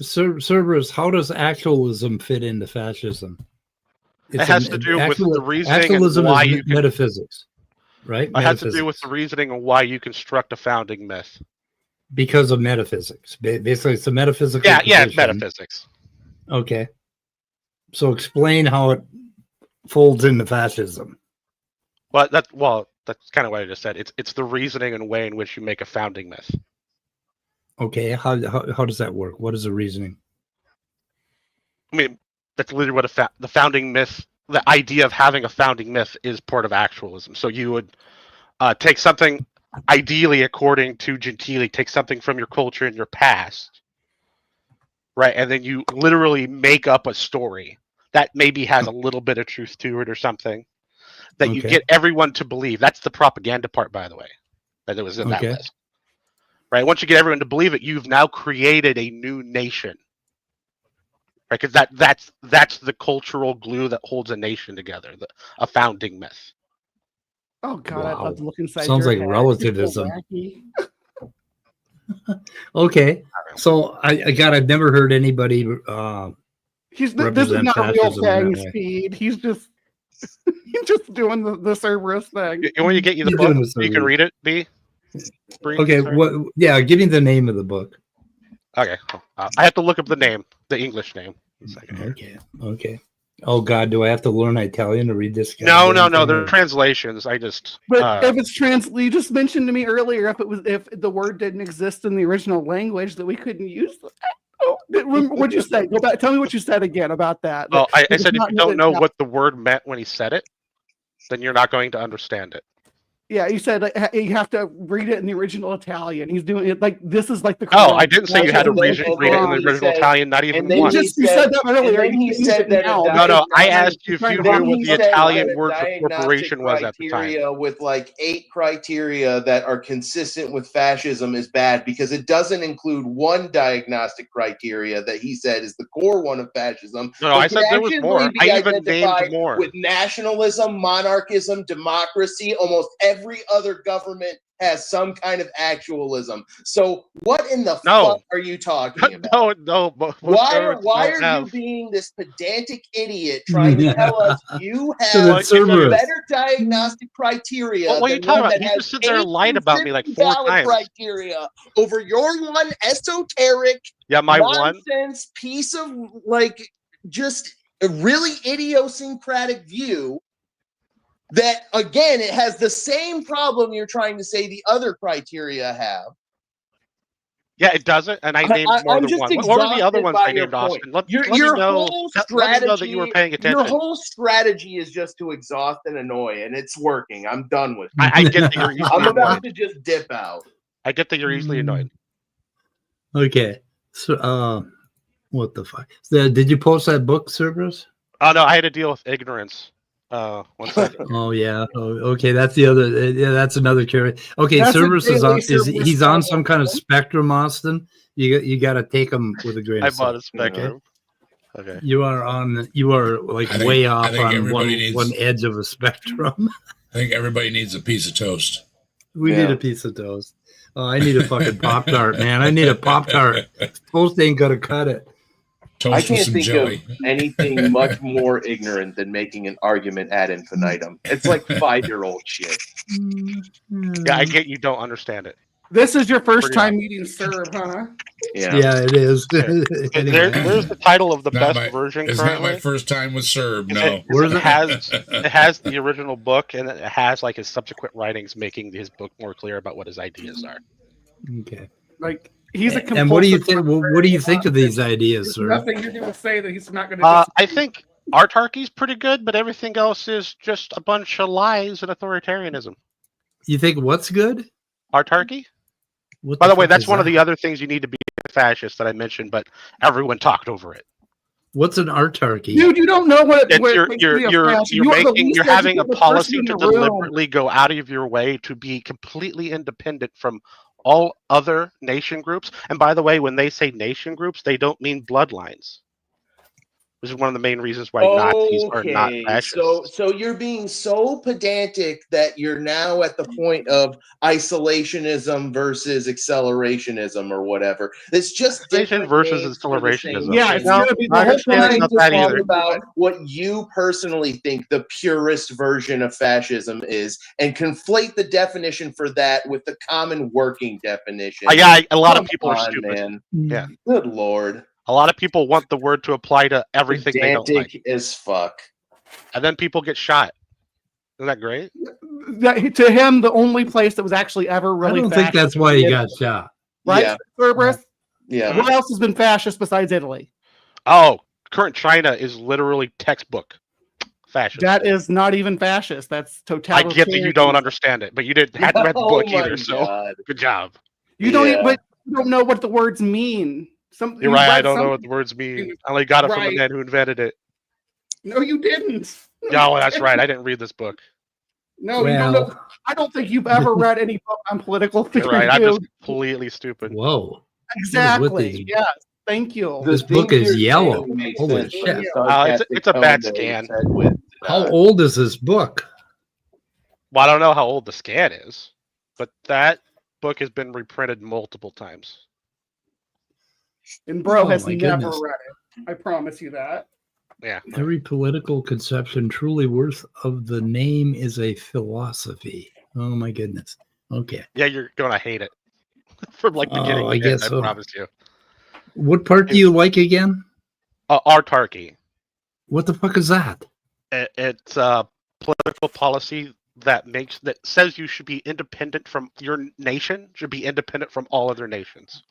[SPEAKER 1] Cerberus, how does actualism fit into fascism?
[SPEAKER 6] It has to do with the reasoning and why you can,
[SPEAKER 1] metaphysics, right?
[SPEAKER 6] It has to do with the reasoning and why you construct a founding myth.
[SPEAKER 1] Because of metaphysics. Basically, it's a metaphysical.
[SPEAKER 6] Yeah, it's metaphysics.
[SPEAKER 1] Okay. So explain how it folds into fascism.
[SPEAKER 6] Well, that's kind of what I just said. It's the reasoning and way in which you make a founding myth.
[SPEAKER 1] Okay, how does that work? What is the reasoning?
[SPEAKER 6] I mean, that's literally what the founding myth, the idea of having a founding myth is part of actualism. So you would take something, ideally, according to Gentili, take something from your culture and your past, right? And then you literally make up a story that maybe has a little bit of truth to it or something that you get everyone to believe. That's the propaganda part, by the way, that it was in that list. Right? Once you get everyone to believe it, you've now created a new nation. Right, because that's the cultural glue that holds a nation together, a founding myth.
[SPEAKER 5] Oh God, wow. I'd love to look inside.
[SPEAKER 1] Sounds like relativism. Okay, so I've never heard anybody.
[SPEAKER 5] This is not a real thing, Speed. He's just doing the Cerberus thing.
[SPEAKER 6] You want me to get you the book? You can read it, B.
[SPEAKER 1] Okay, yeah, give me the name of the book.
[SPEAKER 6] Okay, I have to look up the name, the English name.
[SPEAKER 1] Okay. Oh God, do I have to learn Italian to read this?
[SPEAKER 6] No. They're translations. But
[SPEAKER 5] if it's you just mentioned to me earlier if the word didn't exist in the original language that we couldn't use. What'd you say? Go back. Tell me what you said again about that.
[SPEAKER 6] Well, I said if you don't know what the word meant when he said it, then you're not going to understand it.
[SPEAKER 5] Yeah, you said you have to read it in the original Italian. He's doing it like this is like the.
[SPEAKER 6] Oh, I didn't say you had to read it in the original Italian. Not even once.
[SPEAKER 5] You said that earlier.
[SPEAKER 4] He said that.
[SPEAKER 6] No. I asked you if you knew what the Italian word for corporation was at the time.
[SPEAKER 4] With like 8 criteria that are consistent with fascism is bad because it doesn't include one diagnostic criteria that he said is the core one of fascism.
[SPEAKER 6] No, I said there was more. I even named more.
[SPEAKER 4] With nationalism, monarchism, democracy, almost every other government has some kind of actualism. So what in the fuck are you talking about?
[SPEAKER 6] No.
[SPEAKER 4] Why are you being this pedantic idiot trying to tell us you have better diagnostic criteria?
[SPEAKER 6] What are you talking about? You just sit there and lied about me like 4 times.
[SPEAKER 4] Criteria over your one esoteric, nonsense piece of like just a really idiosyncratic view. That again, it has the same problem you're trying to say the other criteria have.
[SPEAKER 6] Yeah, it doesn't, and I named more than one. What were the other ones I named, Austin? Let me know that you were paying attention.
[SPEAKER 4] Your whole strategy is just to exhaust and annoy, and it's working. I'm done with it.
[SPEAKER 6] I get that you're easily
[SPEAKER 4] I'm about to just dip out.
[SPEAKER 6] I get that you're easily annoyed.
[SPEAKER 1] Okay, so what the fuck? Did you post that book, Cerberus?
[SPEAKER 6] Oh no, I had to deal with ignorance. One second.
[SPEAKER 1] Oh yeah. Oh, okay, that's the other. Yeah, that's another carrot. Okay,
[SPEAKER 5] That's a
[SPEAKER 1] Cerberus is
[SPEAKER 5] daily
[SPEAKER 1] on.
[SPEAKER 5] Cerberus
[SPEAKER 1] He's on
[SPEAKER 5] problem.
[SPEAKER 1] some kind of spectrum, Austin. You got to take him with a grain
[SPEAKER 6] I
[SPEAKER 1] of
[SPEAKER 6] bought a
[SPEAKER 1] salt.
[SPEAKER 6] spectrum. Okay.
[SPEAKER 1] You are on. You are like
[SPEAKER 3] I think-
[SPEAKER 1] way
[SPEAKER 3] I
[SPEAKER 1] off
[SPEAKER 3] think
[SPEAKER 1] on
[SPEAKER 3] everybody needs-
[SPEAKER 1] one edge of a spectrum.
[SPEAKER 3] I think everybody needs a piece of toast.
[SPEAKER 1] We need a piece of toast. Oh, I need a fucking Pop Tart, man. I need a Pop Tart. Toast ain't gonna cut it.
[SPEAKER 4] I
[SPEAKER 3] Toast with
[SPEAKER 4] can't
[SPEAKER 3] some
[SPEAKER 4] think
[SPEAKER 3] jelly.
[SPEAKER 4] of anything much more ignorant than making an argument ad infinitum. It's like 5-year-old shit.
[SPEAKER 6] Yeah, I get you don't understand it.
[SPEAKER 5] This is your first
[SPEAKER 6] Pretty
[SPEAKER 5] time meeting Serb, huh?
[SPEAKER 4] Yeah.
[SPEAKER 1] Yeah, it is.
[SPEAKER 6] There, there's the title of the
[SPEAKER 3] Not
[SPEAKER 6] best
[SPEAKER 3] my-
[SPEAKER 6] version
[SPEAKER 3] It's
[SPEAKER 6] currently.
[SPEAKER 3] not my first time with Serb.
[SPEAKER 6] It-
[SPEAKER 3] No.
[SPEAKER 1] Where's
[SPEAKER 6] it
[SPEAKER 1] it?
[SPEAKER 6] has the original book, and it has like his subsequent writings making his book more clear about what his ideas are.
[SPEAKER 1] Okay.
[SPEAKER 5] Like he's a
[SPEAKER 1] And what do you
[SPEAKER 5] compulsive
[SPEAKER 1] think? What do you think of these ideas,
[SPEAKER 5] There's
[SPEAKER 1] sir?
[SPEAKER 5] nothing you're going to say that he's not going to.
[SPEAKER 6] I think Autarky's pretty good, but everything else is just a bunch of lies and authoritarianism.
[SPEAKER 1] You think what's good?
[SPEAKER 6] Autarky?
[SPEAKER 1] What
[SPEAKER 6] By the way,
[SPEAKER 1] fuck
[SPEAKER 6] that's
[SPEAKER 1] is
[SPEAKER 6] one of
[SPEAKER 1] that?
[SPEAKER 6] the other things you need to be a fascist that I mentioned, but everyone talked over it.
[SPEAKER 1] What's an autarky?
[SPEAKER 5] Dude, you don't know what
[SPEAKER 6] It's
[SPEAKER 5] what
[SPEAKER 6] you're
[SPEAKER 5] it makes
[SPEAKER 6] you're
[SPEAKER 5] to be a
[SPEAKER 6] you're
[SPEAKER 5] fascist.
[SPEAKER 6] you're
[SPEAKER 5] You are the
[SPEAKER 6] making
[SPEAKER 5] least
[SPEAKER 6] you're having a
[SPEAKER 5] educated
[SPEAKER 6] policy
[SPEAKER 5] person
[SPEAKER 6] to
[SPEAKER 5] in the room.
[SPEAKER 6] deliberately go out of your way to be completely independent from all other nation groups. And by the way, when they say nation groups, they don't mean bloodlines. Which is one of the main reasons why Nazis are not fascists.
[SPEAKER 4] So you're being so pedantic that you're now at the point of isolationism versus accelerationism or whatever. It's just
[SPEAKER 6] Isolation
[SPEAKER 4] different
[SPEAKER 6] versus
[SPEAKER 4] names for the same
[SPEAKER 6] accelerationism.
[SPEAKER 5] Yeah,
[SPEAKER 4] thing.
[SPEAKER 5] it's
[SPEAKER 6] No,
[SPEAKER 5] going to be the
[SPEAKER 6] I
[SPEAKER 5] whole
[SPEAKER 6] understand it's
[SPEAKER 5] point.
[SPEAKER 6] not
[SPEAKER 4] to
[SPEAKER 6] that
[SPEAKER 4] talk
[SPEAKER 6] either.
[SPEAKER 4] about what you personally think the purest version of fascism is, and conflate the definition for that with the common working definition.
[SPEAKER 6] A lot of
[SPEAKER 4] Come
[SPEAKER 6] people are
[SPEAKER 4] on,
[SPEAKER 6] stupid.
[SPEAKER 4] man.
[SPEAKER 6] Yeah.
[SPEAKER 4] Good lord.
[SPEAKER 6] A lot of people want the word to apply to everything they don't like.
[SPEAKER 4] Pedantic as fuck.
[SPEAKER 6] And then people get shot. Isn't that great?
[SPEAKER 5] To him, the only place that was actually ever
[SPEAKER 1] I
[SPEAKER 5] really
[SPEAKER 1] don't think
[SPEAKER 5] fascist,
[SPEAKER 1] that's why he got shot.
[SPEAKER 5] right?
[SPEAKER 4] Yeah.
[SPEAKER 5] Cerberus?
[SPEAKER 4] Yeah.
[SPEAKER 5] What else has been fascist besides Italy?
[SPEAKER 6] Oh, current China is literally textbook fascist.
[SPEAKER 5] That is not even fascist. That's
[SPEAKER 6] I
[SPEAKER 5] totalitarian.
[SPEAKER 6] get that you don't understand it, but you hadn't read the
[SPEAKER 4] Oh
[SPEAKER 6] book
[SPEAKER 4] my
[SPEAKER 6] either, so
[SPEAKER 4] God.
[SPEAKER 6] good job.
[SPEAKER 5] You don't,
[SPEAKER 4] Yeah.
[SPEAKER 5] but you don't know what the words mean.
[SPEAKER 6] You're
[SPEAKER 5] you
[SPEAKER 6] right. I
[SPEAKER 5] read
[SPEAKER 6] don't know
[SPEAKER 5] some-
[SPEAKER 6] what the words mean. I only got it from the
[SPEAKER 5] Right.
[SPEAKER 6] man who invented it.
[SPEAKER 5] No, you didn't.
[SPEAKER 6] No, that's right. I didn't read this book.
[SPEAKER 5] No, you don't know. I don't think you've ever read any book on political theory.
[SPEAKER 6] You're right. I'm just
[SPEAKER 5] dude.
[SPEAKER 6] completely stupid.
[SPEAKER 1] Whoa.
[SPEAKER 5] Exactly.
[SPEAKER 1] these?
[SPEAKER 5] Yes. Thank you.
[SPEAKER 1] This
[SPEAKER 4] The
[SPEAKER 1] book
[SPEAKER 4] things
[SPEAKER 1] is
[SPEAKER 4] you're
[SPEAKER 1] yellow.
[SPEAKER 4] saying make
[SPEAKER 1] Holy
[SPEAKER 4] sense, but
[SPEAKER 1] shit.
[SPEAKER 4] the
[SPEAKER 6] It's a
[SPEAKER 4] sarcastic
[SPEAKER 6] bad
[SPEAKER 4] tone that
[SPEAKER 6] scan.
[SPEAKER 4] it's said with,
[SPEAKER 1] How old is this book?
[SPEAKER 6] Well, I don't know how old the scan is, but that book has been reprinted multiple times.
[SPEAKER 5] And bro
[SPEAKER 1] Oh,
[SPEAKER 5] has
[SPEAKER 1] my
[SPEAKER 5] never
[SPEAKER 1] goodness.
[SPEAKER 5] read it. I promise you that.
[SPEAKER 6] Yeah.
[SPEAKER 1] Every political conception truly worth of the name is a philosophy. Oh my goodness. Okay.
[SPEAKER 6] Yeah, you're gonna hate it from like beginning.
[SPEAKER 1] Oh,
[SPEAKER 6] to
[SPEAKER 1] I
[SPEAKER 6] end,
[SPEAKER 1] guess
[SPEAKER 6] I
[SPEAKER 1] so.
[SPEAKER 6] promise you.
[SPEAKER 1] What part do you like again?
[SPEAKER 6] Autarky.
[SPEAKER 1] What the fuck is that?
[SPEAKER 6] It's a political policy that says you should be independent from your nation, should be independent from all other nations.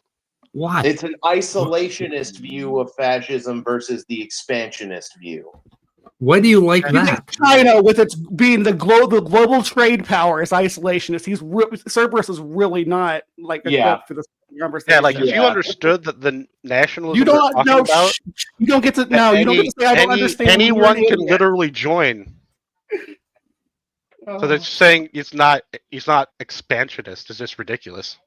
[SPEAKER 1] Why?
[SPEAKER 4] It's an isolationist view of fascism versus the expansionist view.
[SPEAKER 1] Why do you like
[SPEAKER 5] You
[SPEAKER 1] that?
[SPEAKER 5] think China, with its being the global trade power, is isolationist. Cerberus is really not like
[SPEAKER 4] Yeah.
[SPEAKER 5] equipped for this conversation.
[SPEAKER 6] Yeah, like if you
[SPEAKER 4] Yeah.
[SPEAKER 6] understood that the nationalism
[SPEAKER 5] you
[SPEAKER 6] we're
[SPEAKER 5] don't
[SPEAKER 6] talking
[SPEAKER 5] know.
[SPEAKER 6] about,
[SPEAKER 5] You don't get to. No, you don't get to say I don't understand. when you're
[SPEAKER 6] anyone
[SPEAKER 5] an
[SPEAKER 6] can
[SPEAKER 5] idiot.
[SPEAKER 6] literally join.
[SPEAKER 5] Oh.
[SPEAKER 6] So they're saying it's not expansionist. It's just ridiculous.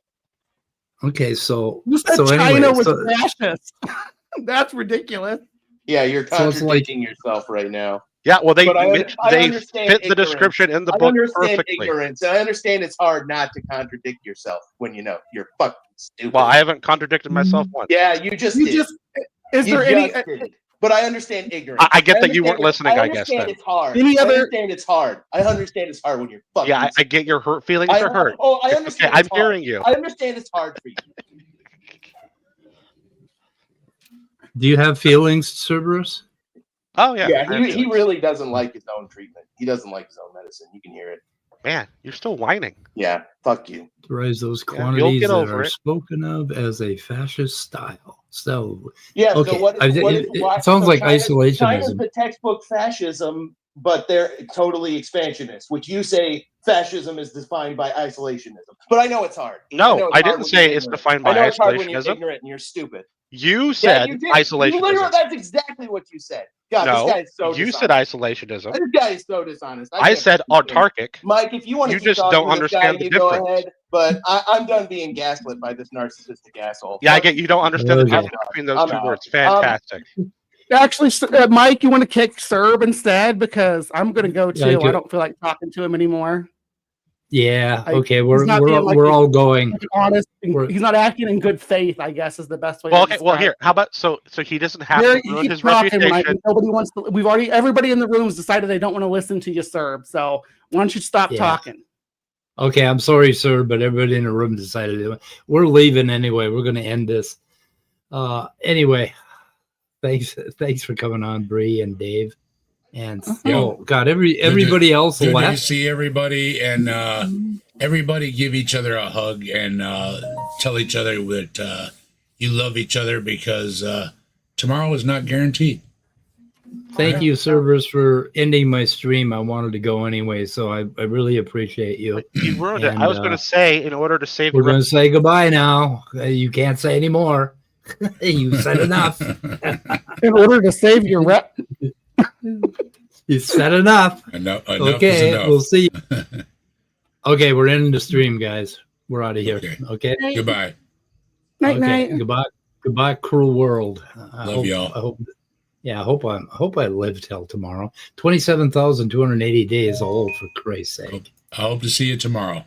[SPEAKER 1] Okay, so
[SPEAKER 5] You said
[SPEAKER 1] so
[SPEAKER 5] China
[SPEAKER 1] anyway,
[SPEAKER 5] was
[SPEAKER 1] so,
[SPEAKER 5] fascist. That's ridiculous.
[SPEAKER 4] Yeah, you're
[SPEAKER 1] So it's like-
[SPEAKER 4] contradicting yourself right now.
[SPEAKER 6] Yeah, well, they
[SPEAKER 4] But I
[SPEAKER 6] they
[SPEAKER 4] understand
[SPEAKER 6] fit the
[SPEAKER 4] ignorance.
[SPEAKER 6] description in the
[SPEAKER 4] I
[SPEAKER 6] book
[SPEAKER 4] understand
[SPEAKER 6] perfectly.
[SPEAKER 4] ignorance. And I understand it's hard not to contradict yourself when you know you're fucking stupid.
[SPEAKER 6] Well, I haven't contradicted myself once.
[SPEAKER 4] Yeah, you just
[SPEAKER 5] You
[SPEAKER 4] did.
[SPEAKER 5] just is
[SPEAKER 4] You
[SPEAKER 5] there any
[SPEAKER 4] just did. But I understand ignorance.
[SPEAKER 6] I get that you weren't
[SPEAKER 4] understand-
[SPEAKER 6] listening, I guess,
[SPEAKER 4] understand
[SPEAKER 6] then.
[SPEAKER 4] it's hard.
[SPEAKER 5] Any
[SPEAKER 4] I
[SPEAKER 5] other-
[SPEAKER 4] understand it's hard. I understand it's hard when you're fucking.
[SPEAKER 6] Yeah, I get your hurt feelings
[SPEAKER 4] I-
[SPEAKER 6] are hurt.
[SPEAKER 4] Oh, I
[SPEAKER 6] It's
[SPEAKER 4] understand.
[SPEAKER 6] okay, I'm
[SPEAKER 4] it's hard.
[SPEAKER 6] hearing you.
[SPEAKER 4] I understand it's hard for you.
[SPEAKER 1] do you have feelings, Cerberus?
[SPEAKER 6] Oh yeah,
[SPEAKER 4] Yeah,
[SPEAKER 6] I have
[SPEAKER 4] he
[SPEAKER 6] feelings.
[SPEAKER 4] really doesn't like his own treatment. He doesn't like his own medicine. You can hear it.
[SPEAKER 6] Man, you're still whining.
[SPEAKER 4] Yeah, fuck you.
[SPEAKER 1] To rise those
[SPEAKER 6] Yeah, you'll
[SPEAKER 1] quantities
[SPEAKER 6] get
[SPEAKER 1] that
[SPEAKER 6] over
[SPEAKER 1] are
[SPEAKER 6] it.
[SPEAKER 1] spoken of as a fascist style. So
[SPEAKER 4] Yeah.
[SPEAKER 1] Okay,
[SPEAKER 4] So what is,
[SPEAKER 1] I-
[SPEAKER 4] what
[SPEAKER 1] it-
[SPEAKER 4] is,
[SPEAKER 1] it
[SPEAKER 4] why,
[SPEAKER 1] sounds
[SPEAKER 4] so
[SPEAKER 1] like
[SPEAKER 4] China's
[SPEAKER 1] isolationism.
[SPEAKER 4] the textbook fascism, but they're totally expansionist, which you say fascism is defined by isolationism. But I know it's hard.
[SPEAKER 6] No,
[SPEAKER 4] know it's
[SPEAKER 6] I
[SPEAKER 4] hard
[SPEAKER 6] didn't
[SPEAKER 4] when
[SPEAKER 6] say
[SPEAKER 4] you're
[SPEAKER 6] it's
[SPEAKER 4] ignorant.
[SPEAKER 6] defined
[SPEAKER 4] I
[SPEAKER 6] by
[SPEAKER 4] know it's hard when you're
[SPEAKER 6] isolationism.
[SPEAKER 4] ignorant and you're stupid.
[SPEAKER 6] You said
[SPEAKER 8] you did.
[SPEAKER 6] isolationism.
[SPEAKER 8] You literally, that's exactly what you said. God,
[SPEAKER 6] No,
[SPEAKER 8] this guy is so
[SPEAKER 6] you
[SPEAKER 8] dishonest.
[SPEAKER 6] said isolationism.
[SPEAKER 8] This guy is so dishonest.
[SPEAKER 6] I said autarkic.
[SPEAKER 8] Mike, if you want to
[SPEAKER 6] You
[SPEAKER 8] keep
[SPEAKER 6] just
[SPEAKER 8] talking
[SPEAKER 6] don't
[SPEAKER 8] to this guy,
[SPEAKER 6] understand the
[SPEAKER 8] you go
[SPEAKER 6] difference.
[SPEAKER 8] ahead. But I'm done being gaslit by this narcissistic asshole.
[SPEAKER 6] Yeah, I get you don't understand the
[SPEAKER 1] Okay.
[SPEAKER 6] difference between those
[SPEAKER 8] I'm
[SPEAKER 6] two
[SPEAKER 8] out.
[SPEAKER 6] words. Fantastic.
[SPEAKER 5] Actually, Mike, you want to kick Serb instead because I'm going to go
[SPEAKER 1] Yeah,
[SPEAKER 5] too. I don't feel like talking to him anymore.
[SPEAKER 1] Yeah.
[SPEAKER 5] Like,
[SPEAKER 1] Okay.
[SPEAKER 5] he's
[SPEAKER 1] We're
[SPEAKER 5] not being, like,
[SPEAKER 1] we're all going.
[SPEAKER 5] honest.
[SPEAKER 1] We're-
[SPEAKER 5] He's not acting in good faith, I guess, is the best way.
[SPEAKER 6] Well,
[SPEAKER 5] to
[SPEAKER 6] okay. Well,
[SPEAKER 5] describe
[SPEAKER 6] here,
[SPEAKER 5] it.
[SPEAKER 6] how about so he doesn't have
[SPEAKER 5] There,
[SPEAKER 6] to
[SPEAKER 5] you
[SPEAKER 6] ruin
[SPEAKER 5] keep
[SPEAKER 6] his
[SPEAKER 5] talking, Mike.
[SPEAKER 6] reputation.
[SPEAKER 5] Nobody wants to. Everybody in the room has decided they don't want to listen to you, Serb. So why don't you stop
[SPEAKER 1] Yeah.
[SPEAKER 5] talking?
[SPEAKER 1] Okay. I'm sorry, sir, but everybody in the room decided we're leaving anyway. We're going to end this. Anyway, thanks for coming on, Bree and Dave. And oh God, everybody else
[SPEAKER 3] Good to
[SPEAKER 1] left.
[SPEAKER 3] see everybody, and everybody give each other a hug and tell each other that you love each other, because tomorrow is not guaranteed.
[SPEAKER 1] Thank you, servers, for ending my stream. I wanted to go anyway, so I really appreciate you.
[SPEAKER 6] You ruined it.
[SPEAKER 1] And,
[SPEAKER 6] I was going to say, in order to save
[SPEAKER 1] we're
[SPEAKER 6] the
[SPEAKER 1] going to say goodbye now. You can't say any more. You said enough.
[SPEAKER 5] In order to save your rep.
[SPEAKER 1] You said enough.
[SPEAKER 3] Enough
[SPEAKER 1] Okay,
[SPEAKER 3] is enough.
[SPEAKER 1] we'll see you. Okay, we're ending the stream, guys. We're out of here. Okay.
[SPEAKER 3] Goodbye.
[SPEAKER 5] Night,
[SPEAKER 1] Okay.
[SPEAKER 5] night.
[SPEAKER 1] Goodbye, cruel world.
[SPEAKER 3] Love y'all.
[SPEAKER 1] I hope I live till tomorrow. 27,280 days old, for Christ's sake.
[SPEAKER 3] I hope to see you tomorrow.